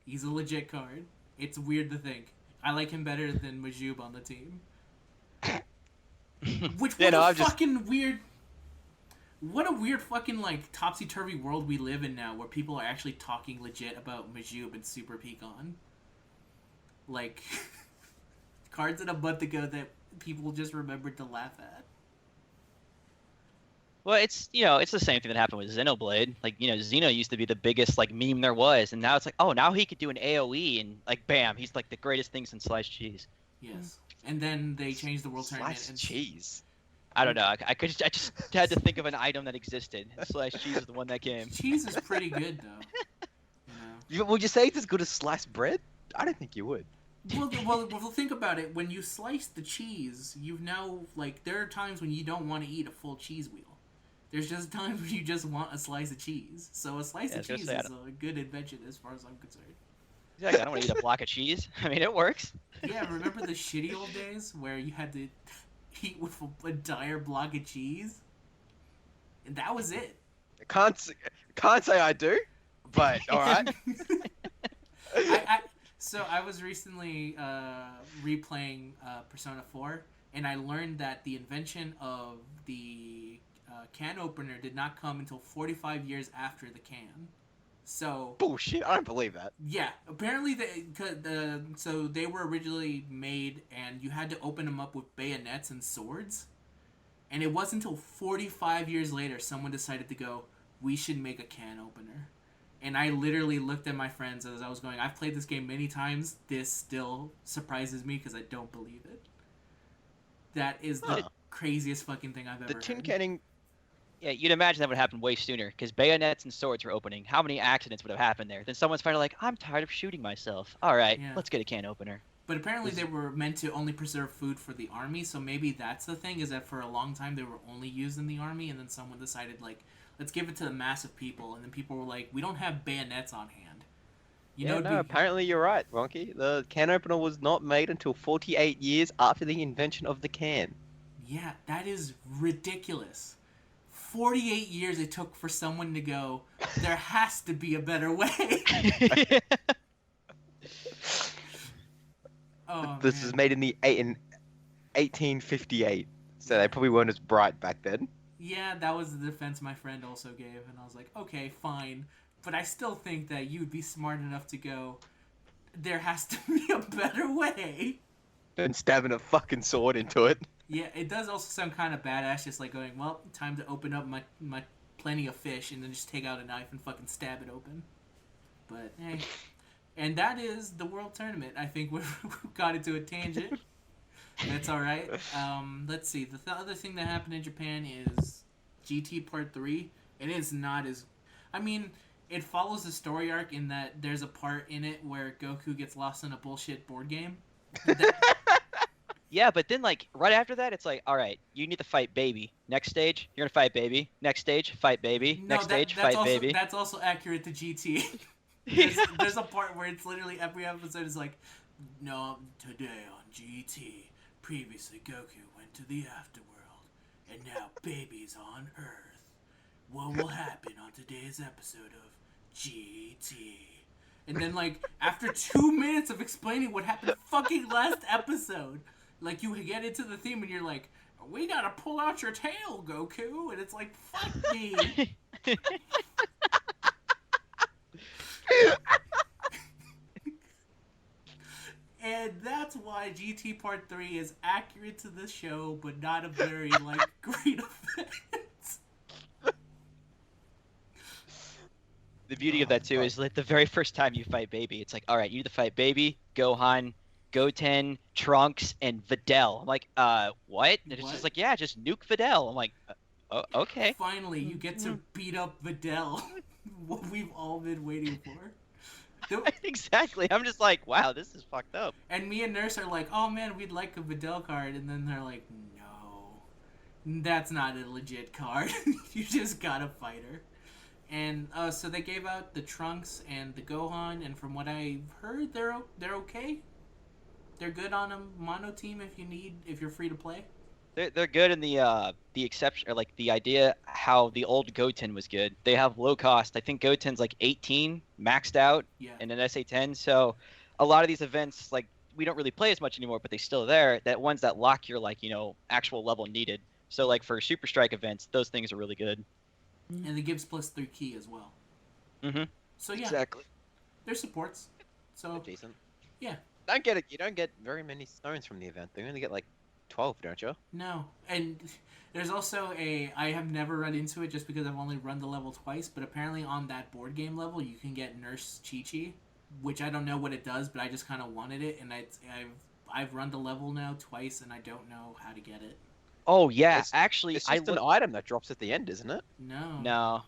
He's a legit card. It's weird to think. I like him better than Majub on the team. Which was fucking weird. What a weird fucking, like, topsy-turvy world we live in now, where people are actually talking legit about Majub and Super Pecan. Like, cards in a month ago that people just remembered to laugh at. Well, it's the same thing that happened with Xenoblade. Like, Xeno used to be the biggest like meme there was, and now it's like, oh, now he could do an AoE, and like, bam, he's like the greatest thing since sliced cheese. Yes. And then they changed the world tournament. Sliced cheese. I don't know. I just had to think of an item that existed. Sliced cheese is the one that came. Cheese is pretty good, though. Would you say it's as good as sliced bread? I don't think you would. Well, think about it. When you slice the cheese, you've now, like, there are times when you don't want to eat a full cheese wheel. There's just times when you just want a slice of cheese. So a slice of cheese is a good invention as far as I'm concerned. Yeah, I don't want to eat a block of cheese. I mean, it works. Yeah, remember the shitty old days where you had to eat with a entire block of cheese? And that was it. Can't say I do, but all right. So I was recently replaying Persona 4, and I learned that the invention of the can opener did not come until 45 years after the can. So bullshit. I don't believe that. Yeah, apparently so they were originally made, and you had to open them up with bayonets and swords. And it wasn't until 45 years later someone decided to go, we should make a can opener. And I literally looked at my friends as I was going, I've played this game many times. This still surprises me because I don't believe it. That is the craziest fucking thing I've ever heard. The tin canning... Yeah, you'd imagine that would happen way sooner, because bayonets and swords were opening. How many accidents would have happened there? Then someone's finally like, I'm tired of shooting myself. All right, let's get a can opener. But apparently they were meant to only preserve food for the army, so maybe that's the thing, is that for a long time they were only used in the army, and then someone decided, like, let's give it to the mass of people, and then people were like, we don't have bayonets on hand. Apparently you're right, Wonky. The can opener was not made until 48 years after the invention of the can. Yeah, that is ridiculous. 48 years it took for someone to go, there has to be a better way. This was made in 1858, so they probably weren't as bright back then. Yeah, that was the defense my friend also gave, and I was like, okay, fine. But I still think that you'd be smart enough to go, there has to be a better way. And stabbing a fucking sword into it. Yeah, it does also sound kind of badass, just like going, well, time to open up my plenty of fish, and then just take out a knife and fucking stab it open. But, hey. And that is the World Tournament. I think we've got into a tangent. That's alright. Let's see. The other thing that happened in Japan is GT Part 3. It is not as... I mean, it follows the story arc in that there's a part in it where Goku gets lost in a bullshit board game. Yeah, but then, like, right after that, it's like, all right, you need to fight Baby. Next stage, you're gonna fight Baby. Next stage, fight Baby. Next stage, fight Baby. That's also accurate to GT. There's a part where it's literally every episode is like, no, today on GT, previously Goku went to the afterworld, and now Baby's on Earth. What will happen on today's episode of GT? And then, like, after 2 minutes of explaining what happened fucking last episode, like, you get into the theme and you're like, we gotta pull out your tail, Goku. And it's like, fuck me. And that's why GT Part 3 is accurate to the show, but not a very, like, great offense. The beauty of that, too, is like the very first time you fight Baby, it's like, all right, you need to fight Baby, Gohan, Goten, Trunks, and Videl. I'm like, what? And it's just like, yeah, just nuke Videl. I'm like, okay. Finally, you get to beat up Videl. What we've all been waiting for. Exactly. I'm just like, wow, this is fucked up. And me and Nurse are like, oh man, we'd like a Videl card. And then they're like, no, that's not a legit card. You just gotta fight her. And so they gave out the Trunks and the Gohan, and from what I've heard, they're okay. They're good on a mono team if you're free to play. They're good in the exception, or like the idea how the old Goten was good. They have low cost. I think Goten's like 18 maxed out in an SA10. So a lot of these events, like, we don't really play as much anymore, but they're still there. That ones that lock your, like, actual level needed. So like for Super Strike events, those things are really good. And the Gibbs plus 3 key as well. Mm-hmm. So yeah, Exactly. there's supports. So Decent. yeah. Don't get it. You don't get very many stones from the event. You only get like 12, don't you? No, and there's also I have never run into it just because I've only run the level twice, but apparently on that board game level you can get Nurse Chi-Chi, which I don't know what it does, but I just kind of wanted it, and I've run the level now twice, and I don't know how to get it. Oh yeah, It's- actually, It's just an item that drops at the end, isn't it? No. No, 'Cause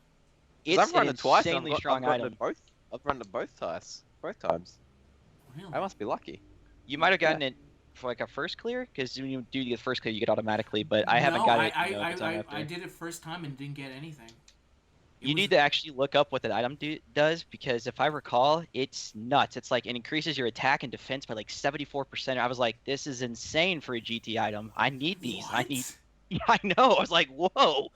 it's I've run an it twice. And insanely strong I've gotten item. it both. I've run it both times. Both times. Really? I must be lucky. You might have gotten it for like a first clear, because when you do the first clear, you get automatically. But I haven't No, got it. I did it first time and didn't get anything. You need to actually look up what that item does, because if I recall, it's nuts. It's like it increases your attack and defense by like 74%. I was like, this is insane for a GT item. I need these. I need. Yeah, I know. I was like, whoa.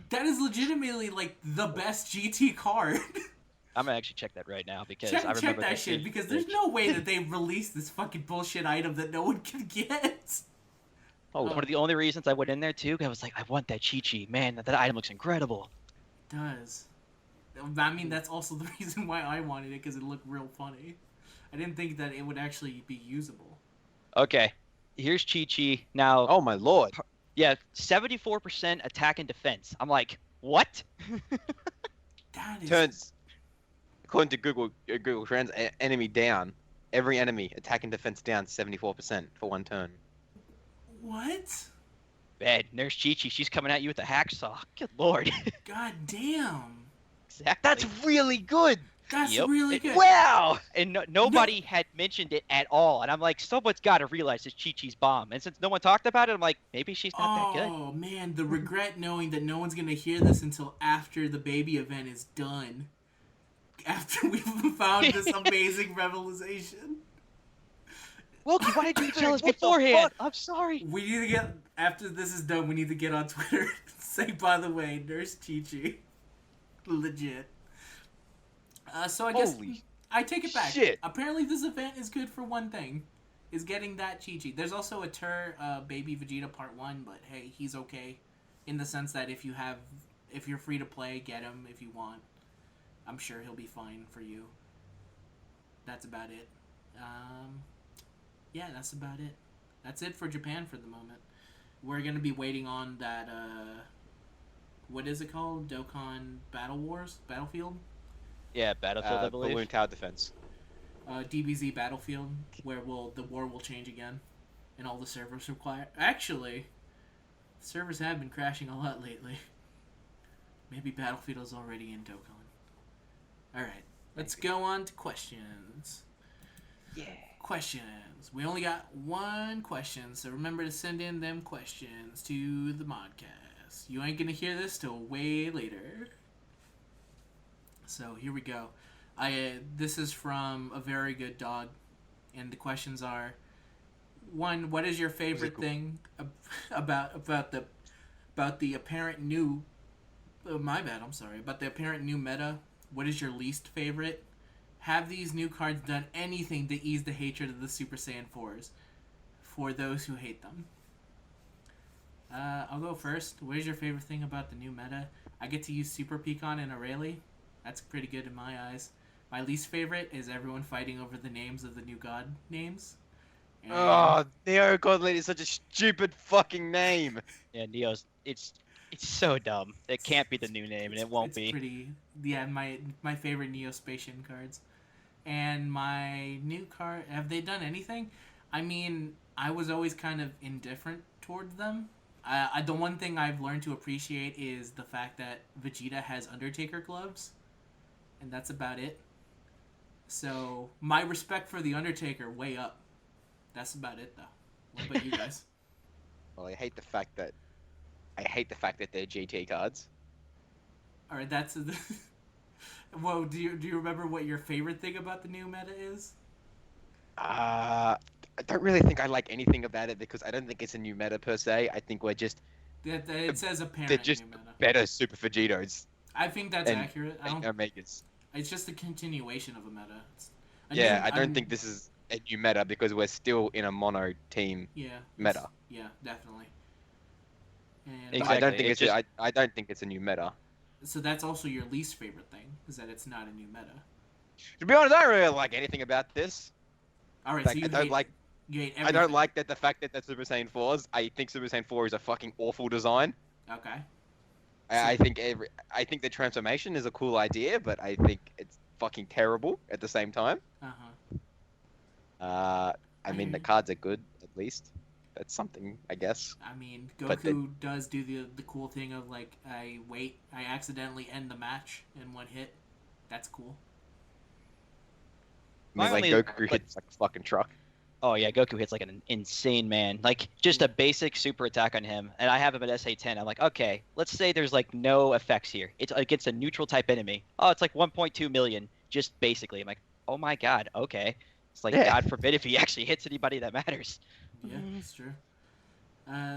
That is legitimately like the best GT card. I'm gonna actually check that right now because check I remember that shit because there's no way that they released this fucking bullshit item that no one can get. One of the only reasons I went in there too, 'cause I was like, I want that Chi-Chi. Man, that item looks incredible. It does. I mean, that's also the reason why I wanted it, because it looked real funny. I didn't think that it would actually be usable. Okay, here's Chi-Chi. Now, Oh my lord. yeah, 74% attack and defense. I'm like, what? That is... Turns, according to Google Trends, enemy down. Every enemy attack and defense down 74% for one turn. What? Man, Nurse Chi-Chi, she's coming at you with a hacksaw. Good lord. God damn. Exactly. That's really good. That's Yep. really good. Wow! And nobody had mentioned it at all. And I'm like, someone's got to realize this Chi-Chi's bomb. And since no one talked about it, I'm like, maybe she's not that good. Oh, man, the regret knowing that no one's going to hear this until after the baby event is done. After we've found this amazing revelation. Loki, why didn't you tell us What the beforehand? fuck? I'm sorry. We need to get, after this is done, we need to get on Twitter and say, by the way, Nurse Chi-Chi. Legit. So I guess Holy I take it back. shit. Apparently this event is good for one thing. Is getting that Chi-Chi. There's also a Baby Vegeta Part 1, but hey, he's okay. In the sense that if you're free to play, get him if you want. I'm sure he'll be fine for you. That's about it. Yeah, that's about it. That's it for Japan for the moment. We're going to be waiting on that, what is it called? Dokkan Battlefield? Yeah, Battlefield, I believe. Balloon Tower Defense. DBZ Battlefield, where the war will change again, and all the servers require... Actually, servers have been crashing a lot lately. Maybe Battlefield is already in Dokkan. Alright, let's go on to questions. Yeah. Questions. We only got one question, so remember to send in them questions to the Modcast. You ain't gonna hear this till way later. So here we go. This is from a very good dog, and the questions are: 1, what is your favorite thing about the apparent new? My bad. I'm sorry. About the apparent new meta. What is your least favorite? Have these new cards done anything to ease the hatred of the Super Saiyan 4s for those who hate them? I'll go first. What is your favorite thing about the new meta? I get to use Super Pecan and Aurelie. That's pretty good in my eyes. My least favorite is everyone fighting over the names of the new god names. And Oh, Neo Godlin is such a stupid fucking name. Yeah, Neo's. It's so dumb. It can't be the new name, and it won't it's be. Pretty, yeah, my favorite Neospatian cards. And my new card, have they done anything? I mean, I was always kind of indifferent towards them. The one thing I've learned to appreciate is the fact that Vegeta has Undertaker gloves. And that's about it. So, my respect for the Undertaker, way up. That's about it, though. What about you guys? Well, I hate the fact that they're GT cards. Alright, that's... Whoa, do you remember what your favorite thing about the new meta is? I don't really think I like anything about it because I don't think it's a new meta per se. I think we're just It says apparent they're just new meta. better Super Vegetos I think that's and accurate. Omegas. It's just a continuation of a meta. I don't think this is a new meta because we're still in a mono team Yeah. meta. Yeah, definitely. And Exactly. I don't think It's it's I don't think it's a new meta. so that's also your least favorite thing, is that it's not a new meta. To be honest, I don't really like anything about this. All right, so Like you hate everything. I don't like that the fact that Super Saiyan 4s. I think Super Saiyan 4 is a fucking awful design. Okay. I think I think the transformation is a cool idea, but I think it's fucking terrible at the same time. I mean, hear the you. cards are good, at least. That's something, I guess. I mean, But Goku does do the cool thing of like, I accidentally end the match in one hit. That's cool. I mean, like, Finally, Goku hits like a fucking truck. Oh yeah, Goku hits like an insane man. Like just a basic super attack on him, and I have him at SA10. I'm like, okay, let's say there's like no effects here. It's against a neutral type enemy. Oh, it's like 1.2 million, just basically. I'm like, oh my god, okay. It's like, Yeah. God forbid if he actually hits anybody that matters. Yeah, that's true.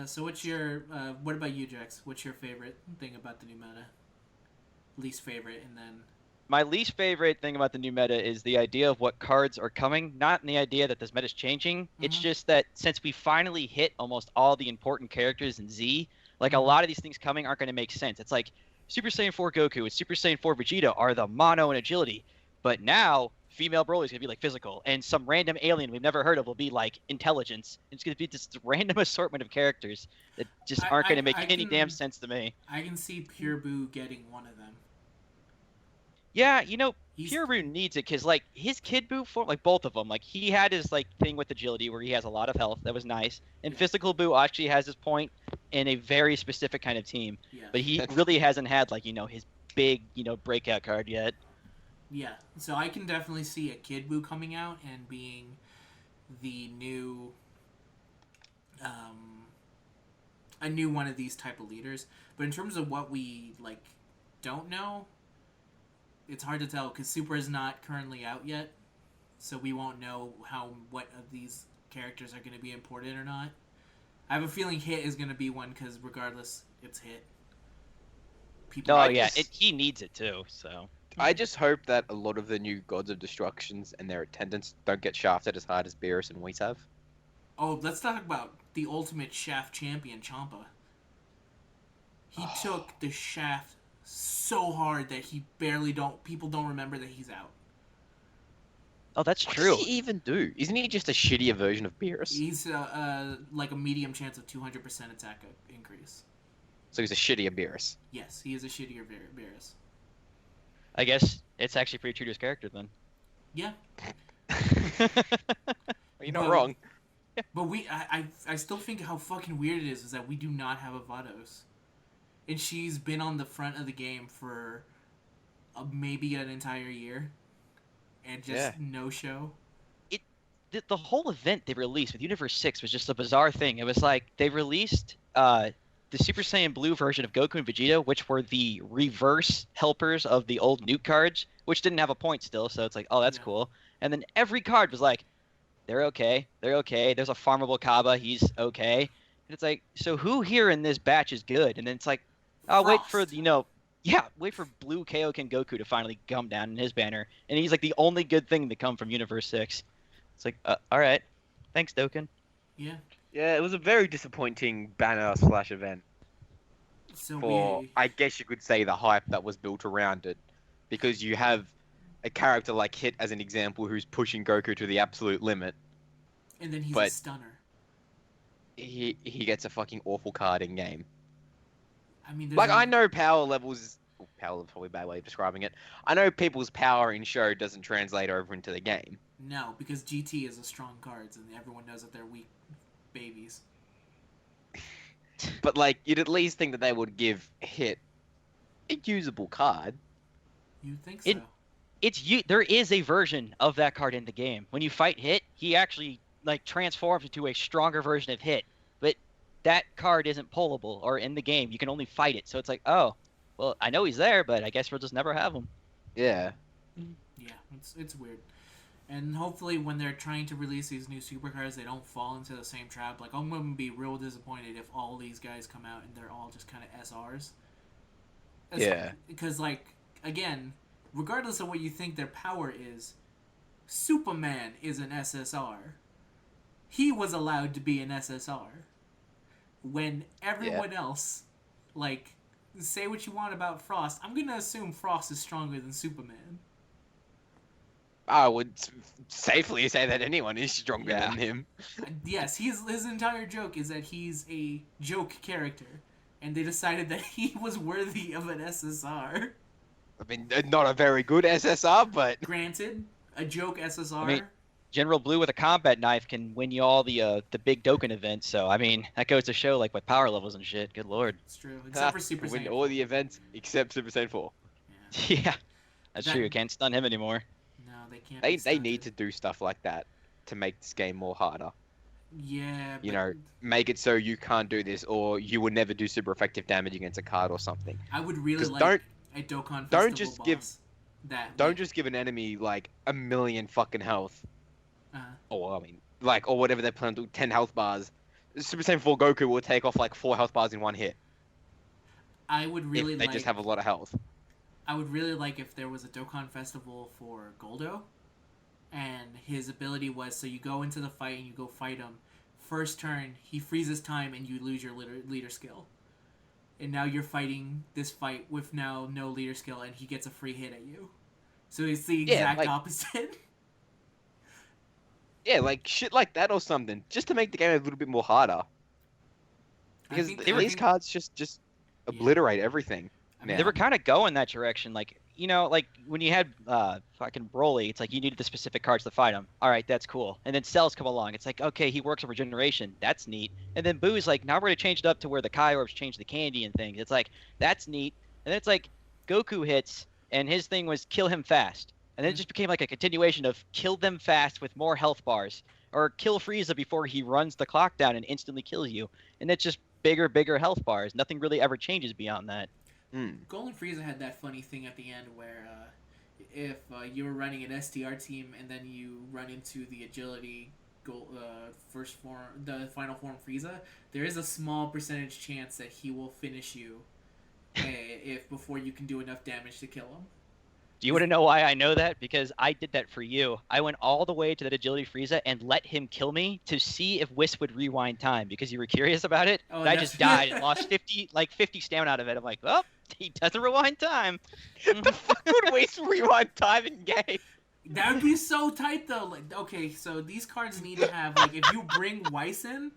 So what's your what about you, Jax? What's your favorite thing about the new meta? Least favorite, and then My least favorite thing about the new meta is the idea of what cards are coming, not in the idea that this meta is changing. It's just that since we finally hit almost all the important characters in Z, like a lot of these things coming aren't going to make sense. It's like Super Saiyan 4 Goku and Super Saiyan 4 Vegeta are the mono and agility, but now female Broly is going to be like physical, and some random alien we've never heard of will be like intelligence. It's going to be just a random assortment of characters that just aren't going to make any damn sense to me. I can see Pure Boo getting one of them. Yeah, He's- Pure Boo needs it because like his Kid Boo form, like both of them, like he had his like thing with agility where he has a lot of health. That was nice. And Physical Boo actually has his point in a very specific kind of team, Yeah. but he really hasn't had like his big breakout card yet. Yeah, so I can definitely see a Kid Buu coming out and being the new, a new one of these type of leaders. But in terms of what we like don't know, it's hard to tell because Super is not currently out yet, so we won't know what of these characters are going to be imported or not. I have a feeling Hit is going to be one because regardless, it's Hit. People. Oh yeah, he needs it too. So I just hope that a lot of the new Gods of Destructions and their attendants don't get shafted as hard as Beerus and Whis have. Oh, let's talk about the ultimate Shaft champion, Champa. He took the Shaft so hard that people don't remember that he's out. oh, that's What true. does he even do? Isn't he just a shittier version of Beerus? He's like a medium chance of 200% attack increase. So he's a shittier Beerus. Yes, he is a shittier Beerus. I guess it's actually pretty true to his character then. Yeah, You're not wrong. but I still think how fucking weird it is that we do not have a Vados. And she's been on the front of the game for maybe an entire year. And just no show. The whole event they released with Universe 6 was just a bizarre thing. It was like they released the Super Saiyan Blue version of Goku and Vegeta, which were the reverse helpers of the old Nuke cards, which didn't have a point still, so it's like, oh, that's cool. And then every card was like, they're okay. There's a farmable Kaba, he's okay. And it's like, so who here in this batch is good? And then it's like, oh, wait for, wait for Blue Kaioken Goku to finally come down in his banner. And he's like the only good thing to come from Universe 6. It's like, all right. Thanks, Dokkan. Yeah. Yeah, it was a very disappointing banner/event So for, I guess you could say, the hype that was built around it. Because you have a character like Hit, as an example, who's pushing Goku to the absolute limit. And then he's a stunner. He gets a fucking awful card in game. I mean, I know power levels... Power level's probably a bad way of describing it. I know people's power in show doesn't translate over into the game. No, because GT is a strong cards, and everyone knows that they're weak babies. But, like, you'd at least think that they would give Hit a usable card. You think so? There is a version of that card in the game. When you fight Hit, he actually like transforms into a stronger version of Hit. But that card isn't pullable, or in the game you can only fight it. So it's like, oh, well, I know he's there, but I guess we'll just never have him. Yeah. Yeah, it's weird. And hopefully when they're trying to release these new supercars, they don't fall into the same trap. Like, I'm going to be real disappointed if all these guys come out and they're all just kind of SRs. Yeah. Because, like, again, regardless of what you think their power is, Superman is an SSR. He was allowed to be an SSR. when everyone else, like, say what you want about Frost, I'm gonna assume Frost is stronger than Superman. I would safely say that anyone is stronger Yeah. than him. Yes, his entire joke is that he's a joke character, and they decided that he was worthy of an SSR. I mean, not a very good SSR, but Granted, a joke SSR. I mean, General Blue with a combat knife can win you all the big Dokkan events. So I mean, that goes to show like what power levels and shit. Good lord. It's true, except for Super win Saiyan. all the events except Super Saiyan 4. Yeah. Yeah, that's true. You can't stun him anymore. No, they can't. They need to do stuff like that to make this game more harder. Yeah. You know, make it so you can't do this, or you would never do super effective damage against a card or something. I would really 'Cause like a Dokkan Festival just boss. give- that. Don't just give an enemy like 1,000,000 fucking health, Uh, or I mean, like, or whatever they plan to do, 10 health bars. Super Saiyan 4 Goku will take off like 4 health bars in one hit. I would really If they like. just have a lot of health. I would really like if there was a Dokkan Festival for Goldo, and his ability was so you go into the fight and you go fight him. First turn, he freezes time and you lose your leader skill. And now you're fighting this fight with now no leader skill, and he gets a free hit at you. So it's the exact like- opposite. Yeah, like shit like that or something, just to make the game a little bit more harder. Because these cards just obliterate everything. I They were kind of going that direction. Like, you know, like when you had fucking Broly, it's like you needed the specific cards to fight him. All right, that's cool. And then Cells come along. It's like, okay, he works on regeneration. That's neat. And then Boo's like, now we're going to change it up to where the Kai Orbs change the candy and things. It's like, that's neat. And then it's like Goku hits, and his thing was kill him fast. And then it just became like a continuation of kill them fast with more health bars. Or kill Frieza before he runs the clock down and instantly kills you. And it's just bigger health bars. Nothing really ever changes beyond that. Golden Frieza had that funny thing at the end where if you were running an STR team and then you run into the agility first form, the final form Frieza, there is a small percentage chance that he will finish you if before you can do enough damage to kill him. Do you want to know why I know that? Because I did that for you. I went all the way to that agility Frieza and let him kill me to see if Whis would rewind time because you were curious about it. Oh, and I just died and lost 50 stamina out of it. I'm like, well, he doesn't rewind time. The fuck would waste rewind time in game? That would be so tight though. Like, okay, so these cards need to have like if you bring Weiss in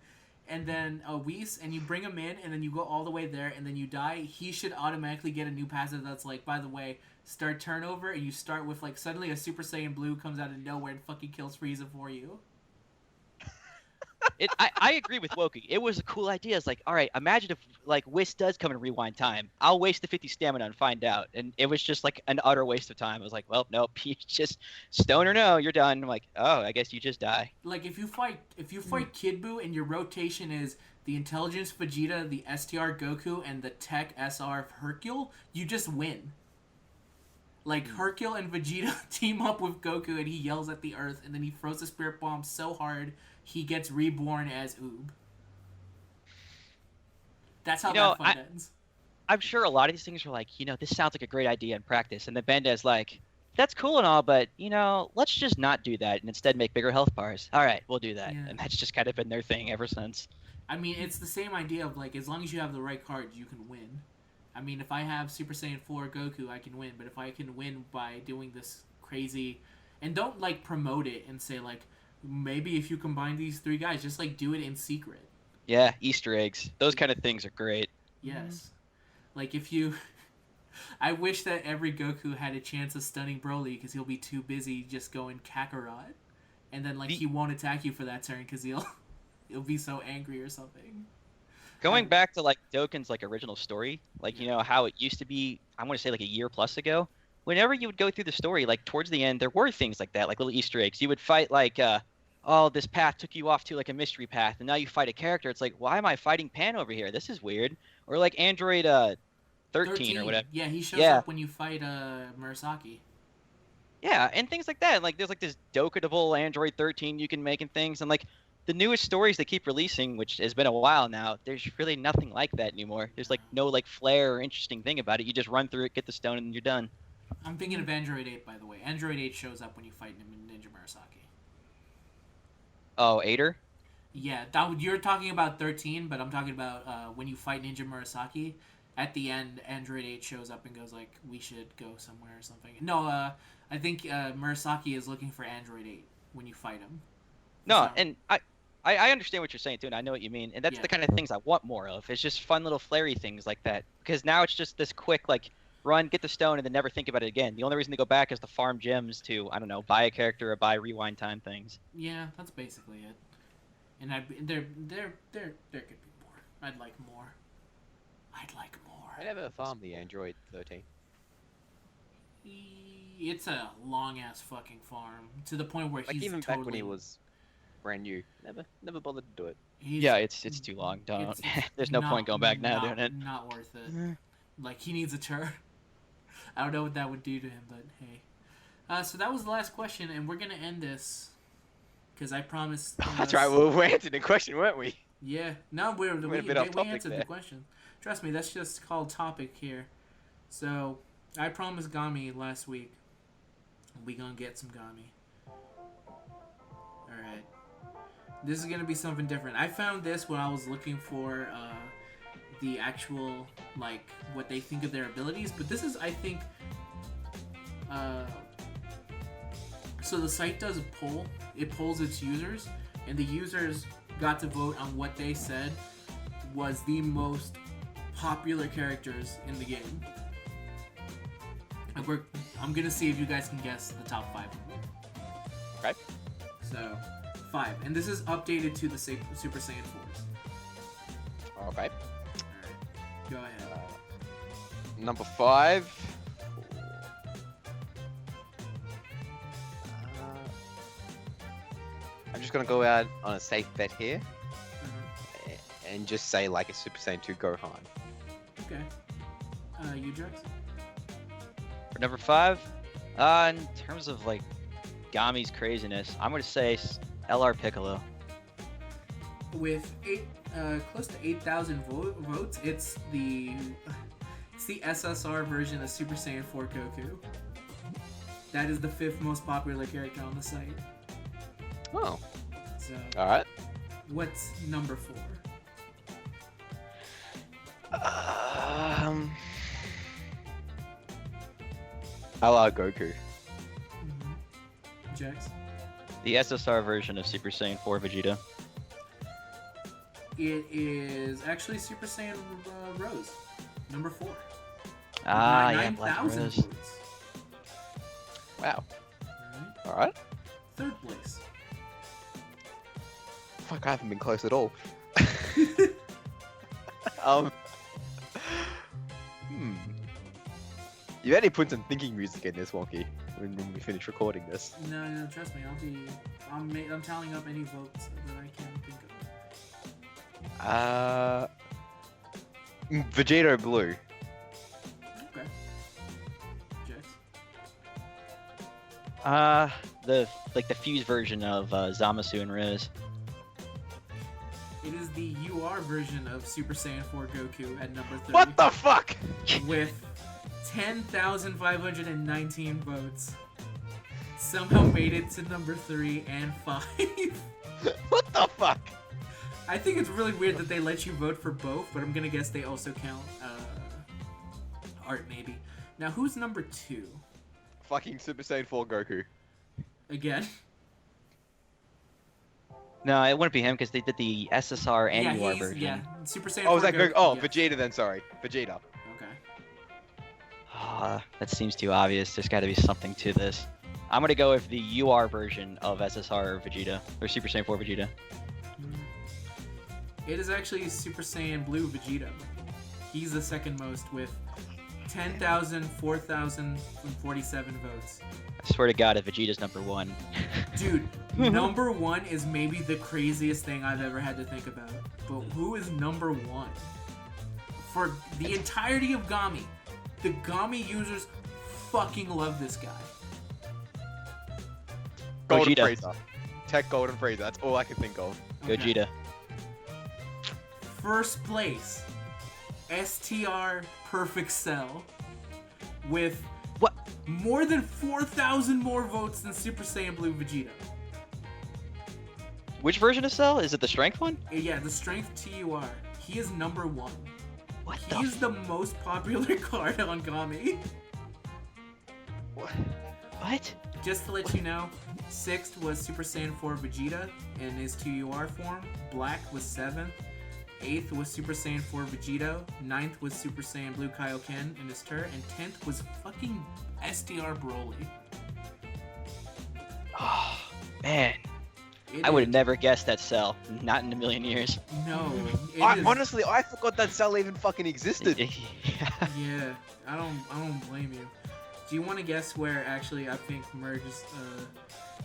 and then Whis and you bring him in and then you go all the way there and then you die, he should automatically get a new passive that's like, by the way, start turnover, and you start with like suddenly a Super Saiyan Blue comes out of nowhere and fucking kills Frieza for you. I agree with Woki. It was a cool idea. It's like, all right, imagine if like Whis does come and rewind time. I'll waste the 50 stamina and find out. And it was just like an utter waste of time. I was like, well, nope, you just stone or no, you're done. I'm like, oh, I guess you just die. Like if you fight Kid Buu and your rotation is the Intelligence Vegeta, the STR Goku, and the Tech SR Hercule, you just win. Like, Hercule and Vegeta team up with Goku and he yells at the earth and then he throws a spirit bomb so hard he gets reborn as Oob. That's how that fight ends. I'm sure a lot of these things are like, this sounds like a great idea in practice. And then Bandai's like, that's cool and all, but, let's just not do that and instead make bigger health bars. All right, we'll do that. Yeah. And that's just kind of been their thing ever since. I mean, it's the same idea of, like, as long as you have the right cards, you can win. I mean, if I have Super Saiyan 4 Goku, I can win. But if I can win by doing this crazy... And don't, like, promote it and say, like, maybe if you combine these 3 guys, just, like, do it in secret. Yeah, Easter eggs. Those kind of things are great. Yes. Like, if you... I wish that every Goku had a chance of stunning Broly because he'll be too busy just going Kakarot. And then, like, he won't attack you for that turn because he'll be so angry or something. Going back to like Dokkan's like original story, like how it used to be, I want to say like a year plus ago. Whenever you would go through the story, like towards the end, there were things like that, like little Easter eggs. You would fight like, oh, this path took you off to like a mystery path, and now you fight a character. It's like, why am I fighting Pan over here? This is weird. Or like Android 13 or whatever. Yeah, he shows up when you fight Murasaki. Yeah, and things like that. Like there's like this Dokkanable Android 13 you can make and things, and like. The newest stories they keep releasing, which has been a while now, there's really nothing like that anymore. There's like no like flair or interesting thing about it. You just run through it, get the stone, and you're done. I'm thinking of Android 8, by the way. Android 8 shows up when you fight him in Ninja Murasaki. Oh, Aider? Yeah, you're talking about 13, but I'm talking about when you fight Ninja Murasaki. At the end, Android 8 shows up and goes like, "We should go somewhere" or something. No, I think Murasaki is looking for Android 8 when you fight him. No, and I understand what you're saying too, and I know what you mean, and that's the kind of things I want more of. It's just fun little flary things like that. Because now it's just this quick like run, get the stone, and then never think about it again. The only reason to go back is to farm gems to, I don't know, buy a character or buy rewind time things. Yeah, that's basically it. And there could be more. I'd like more. I never farmed the Android 13. It's a long ass fucking farm to the point where Like he's even totally... back when he was brand new, never bothered to do it. Yeah, it's too long. Don't. There's no point going back now doing it. Not worth it. Like he needs a turn. I don't know what that would do to him, but hey. So that was the last question, and we're gonna end this because I promised. That's right. We were answering the question, weren't we? Yeah. No, we answered the question. Trust me, that's just called topic here. So I promised Gamy last week. We gonna get some Gamy. All right. This is gonna be something different. I found this when I was looking for the actual like what they think of their abilities, but this is I think. So the site does a poll. It polls its users, and the users got to vote on what they said was the most popular characters in the game. I'm gonna see if you guys can guess the top 5 of them. Okay. So, 5, and this is updated to the Super Saiyan 4s. Okay. Alright, go ahead. Number 5. I'm just gonna go out on a safe bet here, and just say like a Super Saiyan 2 Gohan. Okay. You, Jax? For number 5, in terms of like Gamy's craziness, I'm gonna say LR Piccolo. With close to 8,000 votes, it's the SSR version of Super Saiyan 4 Goku. That is the 5th most popular character on the site. Oh. So. All right. What's number 4? I like Goku. Jax? The SSR version of Super Saiyan 4 Vegeta. It is actually Super Saiyan Rose, number 4. Ah, yeah, 9,000 Rose. votes. Wow. Alright. All right. 3rd place. Fuck, I haven't been close at all. You better put some thinking music in this, Wonky, when we finish recording this. No, trust me. I'm tallying up any votes that I can think of. Vegeta Blue. Okay. Jax? The fused version of Zamasu and Riz. It is the UR version of Super Saiyan 4 Goku at number 30. What the fuck? With 10,519 votes. Somehow made it to number 3 and 5. What the fuck? I think it's really weird that they let you vote for both, but I'm gonna guess they also count art maybe. Now who's number 2? Fucking Super Saiyan 4 Goku. Again? No, it wouldn't be him because they did the SSR and UR version. Yeah, Super Saiyan 4 Oh, was that Goku? Goku? Oh, Yeah. Vegeta then, sorry. Vegeta. Okay. That seems too obvious. There's got to be something to this. I'm gonna go with the UR version of SSR Vegeta or Super Saiyan 4 Vegeta. It is actually Super Saiyan Blue Vegeta. He's the second most with 10,447 votes. I swear to God, if Vegeta's number 1. Dude, number 1 is maybe the craziest thing I've ever had to think about. But who is number 1? For the entirety of Gamy, the Gamy users fucking love this guy. Golden Gogeta. Frieza. Tech Golden Frieza. That's all I can think of. Okay. Gogeta. First place, STR Perfect Cell, with What? more than 4,000 more votes than Super Saiyan Blue Vegeta. Which version of Cell? Is it the strength one? Yeah, the strength TUR. He is number 1. What He's the most popular card on Gamy. What? Just to let you know, 6th was Super Saiyan 4 Vegeta in his TUR form. Black was 7th. 8th was Super Saiyan 4 Vegito. 9th was Super Saiyan Blue Kaioken in his turn. And 10th was fucking SDR Broly. Oh, man. I would have never guessed that Cell. Not in a million years. No. Honestly, I forgot that Cell even fucking existed. Yeah, I don't blame you. Do you want to guess where actually I think Merge is?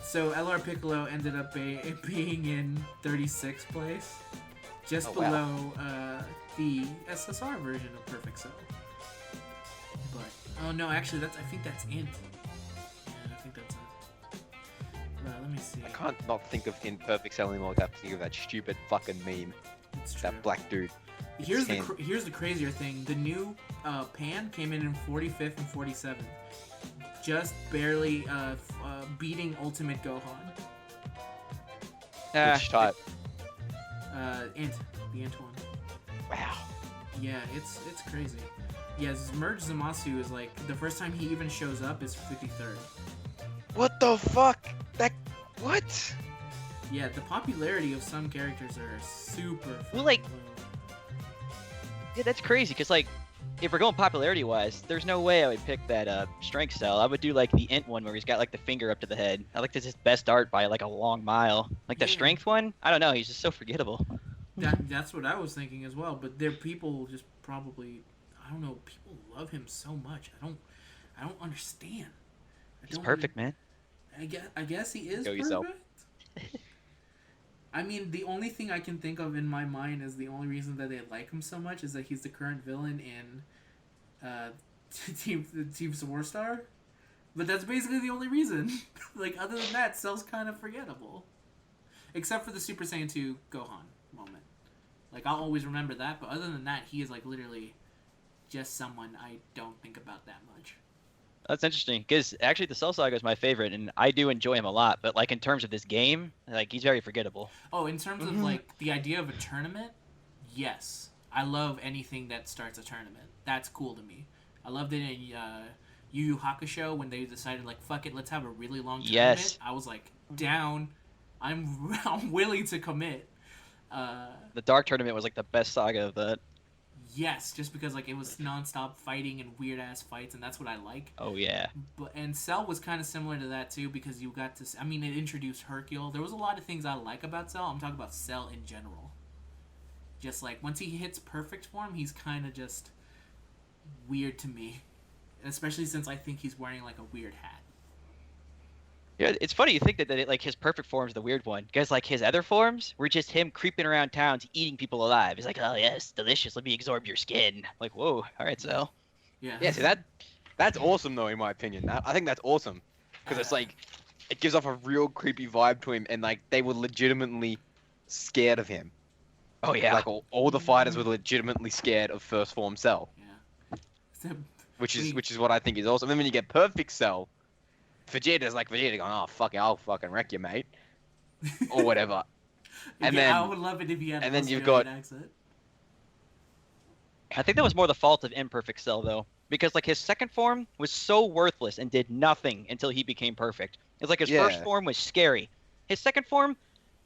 So LR Piccolo ended up being in 36th place, just below the SSR version of Perfect Cell. But oh no, actually I think that's Int. Yeah, I think that's it. Let me see. I can't not think of in Perfect Cell anymore without thinking of that stupid fucking meme. It's true. That black dude. Here's the crazier thing. The new Pan came in 45th and 47th, just barely beating Ultimate Gohan. Which type? Int, the Int one. Wow. Yeah, it's crazy. Yeah, Merge Zamasu is like the first time he even shows up is 53rd. What the fuck? What? Yeah, the popularity of some characters are super. Well, like, low. yeah, that's crazy. Cause like, if we're going popularity wise, there's no way I would pick that strength Cell. I would do like the Int one where he's got like the finger up to the head. I like this his best art by like a long mile. Like the strength one, I don't know. He's just so forgettable. That's what I was thinking as well. But there people just probably, I don't know. People love him so much. I don't understand. He's perfect, man. I guess he is Go perfect. yourself. I mean, the only thing I can think of in my mind is the only reason that they like him so much is that he's the current villain in Team War Star. But that's basically the only reason. Like, other than that, Cell's kind of forgettable. Except for the Super Saiyan 2 Gohan moment. Like, I'll always remember that, but other than that, he is, like, literally just someone I don't think about that much. That's interesting, because actually the Cell Saga is my favorite, and I do enjoy him a lot. But like in terms of this game, like he's very forgettable. Oh, in terms of like the idea of a tournament, yes, I love anything that starts a tournament. That's cool to me. I loved it in Yu Yu Hakusho when they decided like fuck it, let's have a really long tournament. Yes. I was like down. I'm willing to commit. The Dark Tournament was like the best saga of that. Yes, just because like it was nonstop fighting and weird ass fights, and that's what I like. Oh yeah. And Cell was kind of similar to that too, because you got to. I mean, it introduced Hercule. There was a lot of things I like about Cell. I'm talking about Cell in general. Just like once he hits perfect form, he's kind of just weird to me, especially since I think he's wearing like a weird hat. Yeah, it's funny you think that like his perfect form is the weird one, because like his other forms were just him creeping around towns eating people alive. He's like, oh yes, delicious. Let me absorb your skin. Like, whoa, all right, Cell. Yeah. Yeah, see that's awesome though in my opinion. I think that's awesome because it's like it gives off a real creepy vibe to him, and like they were legitimately scared of him. Oh yeah. Like all the fighters were legitimately scared of first form Cell. Yeah. Which is what I think is awesome. And then when you get perfect Cell, Vegeta's like Vegeta going, oh fuck it, I'll fucking wreck you, mate, or whatever. And yeah, then I would love it if he had and an then you've Australian got accent. I think that was more the fault of Imperfect Cell though, because like his second form was so worthless and did nothing until he became perfect. It's like his first form was scary. His second form,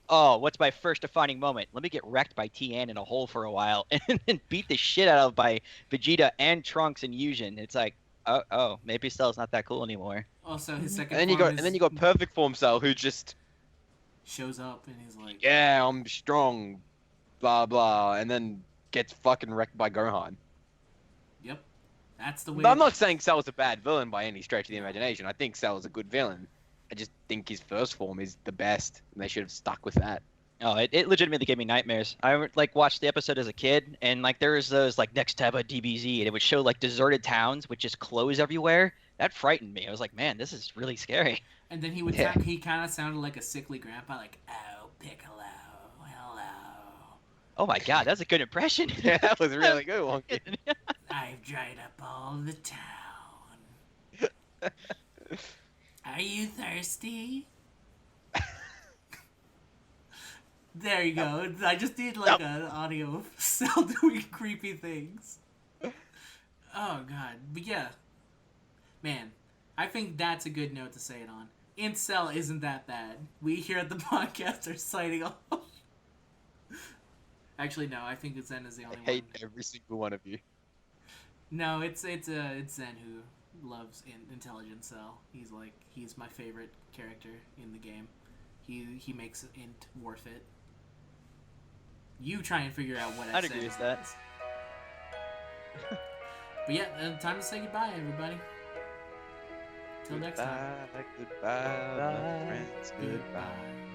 oh, what's my first defining moment? Let me get wrecked by Tien in a hole for a while and then beat the shit out of by Vegeta and Trunks and Yujin. It's like, oh, maybe Cell's not that cool anymore. Also, his second and form then you got perfect form Cell who just shows up and he's like, yeah, I'm strong, blah blah, and then gets fucking wrecked by Gohan. Yep, that's the way. But I'm not saying Cell's a bad villain by any stretch of the imagination. I think Cell's a good villain. I just think his first form is the best, and they should have stuck with that. Oh, it legitimately gave me nightmares. I like watched the episode as a kid, and like there was those like next tab of DBZ, and it would show like deserted towns with just clothes everywhere. That frightened me. I was like, man, this is really scary. And then he would he kind of sounded like a sickly grandpa, like, oh, Piccolo, hello. Oh my god, that's a good impression. Yeah, that was really good, Wonky. I've dried up all the town. Are you thirsty? There you go. I just need like an audio of Cell doing creepy things. Oh god. But yeah. Man, I think that's a good note to say it on. Incel isn't that bad. We here at the podcast are signing off. Actually, no. I think Zen is the only I hate one. every single one of you. No, it's Zen who loves Intelligent Cell. He's my favorite character in the game. He makes int worth it. You try and figure out what I'd agree with that. is. But yeah, time to say goodbye, everybody. Till next time. Goodbye, my friends. Goodbye.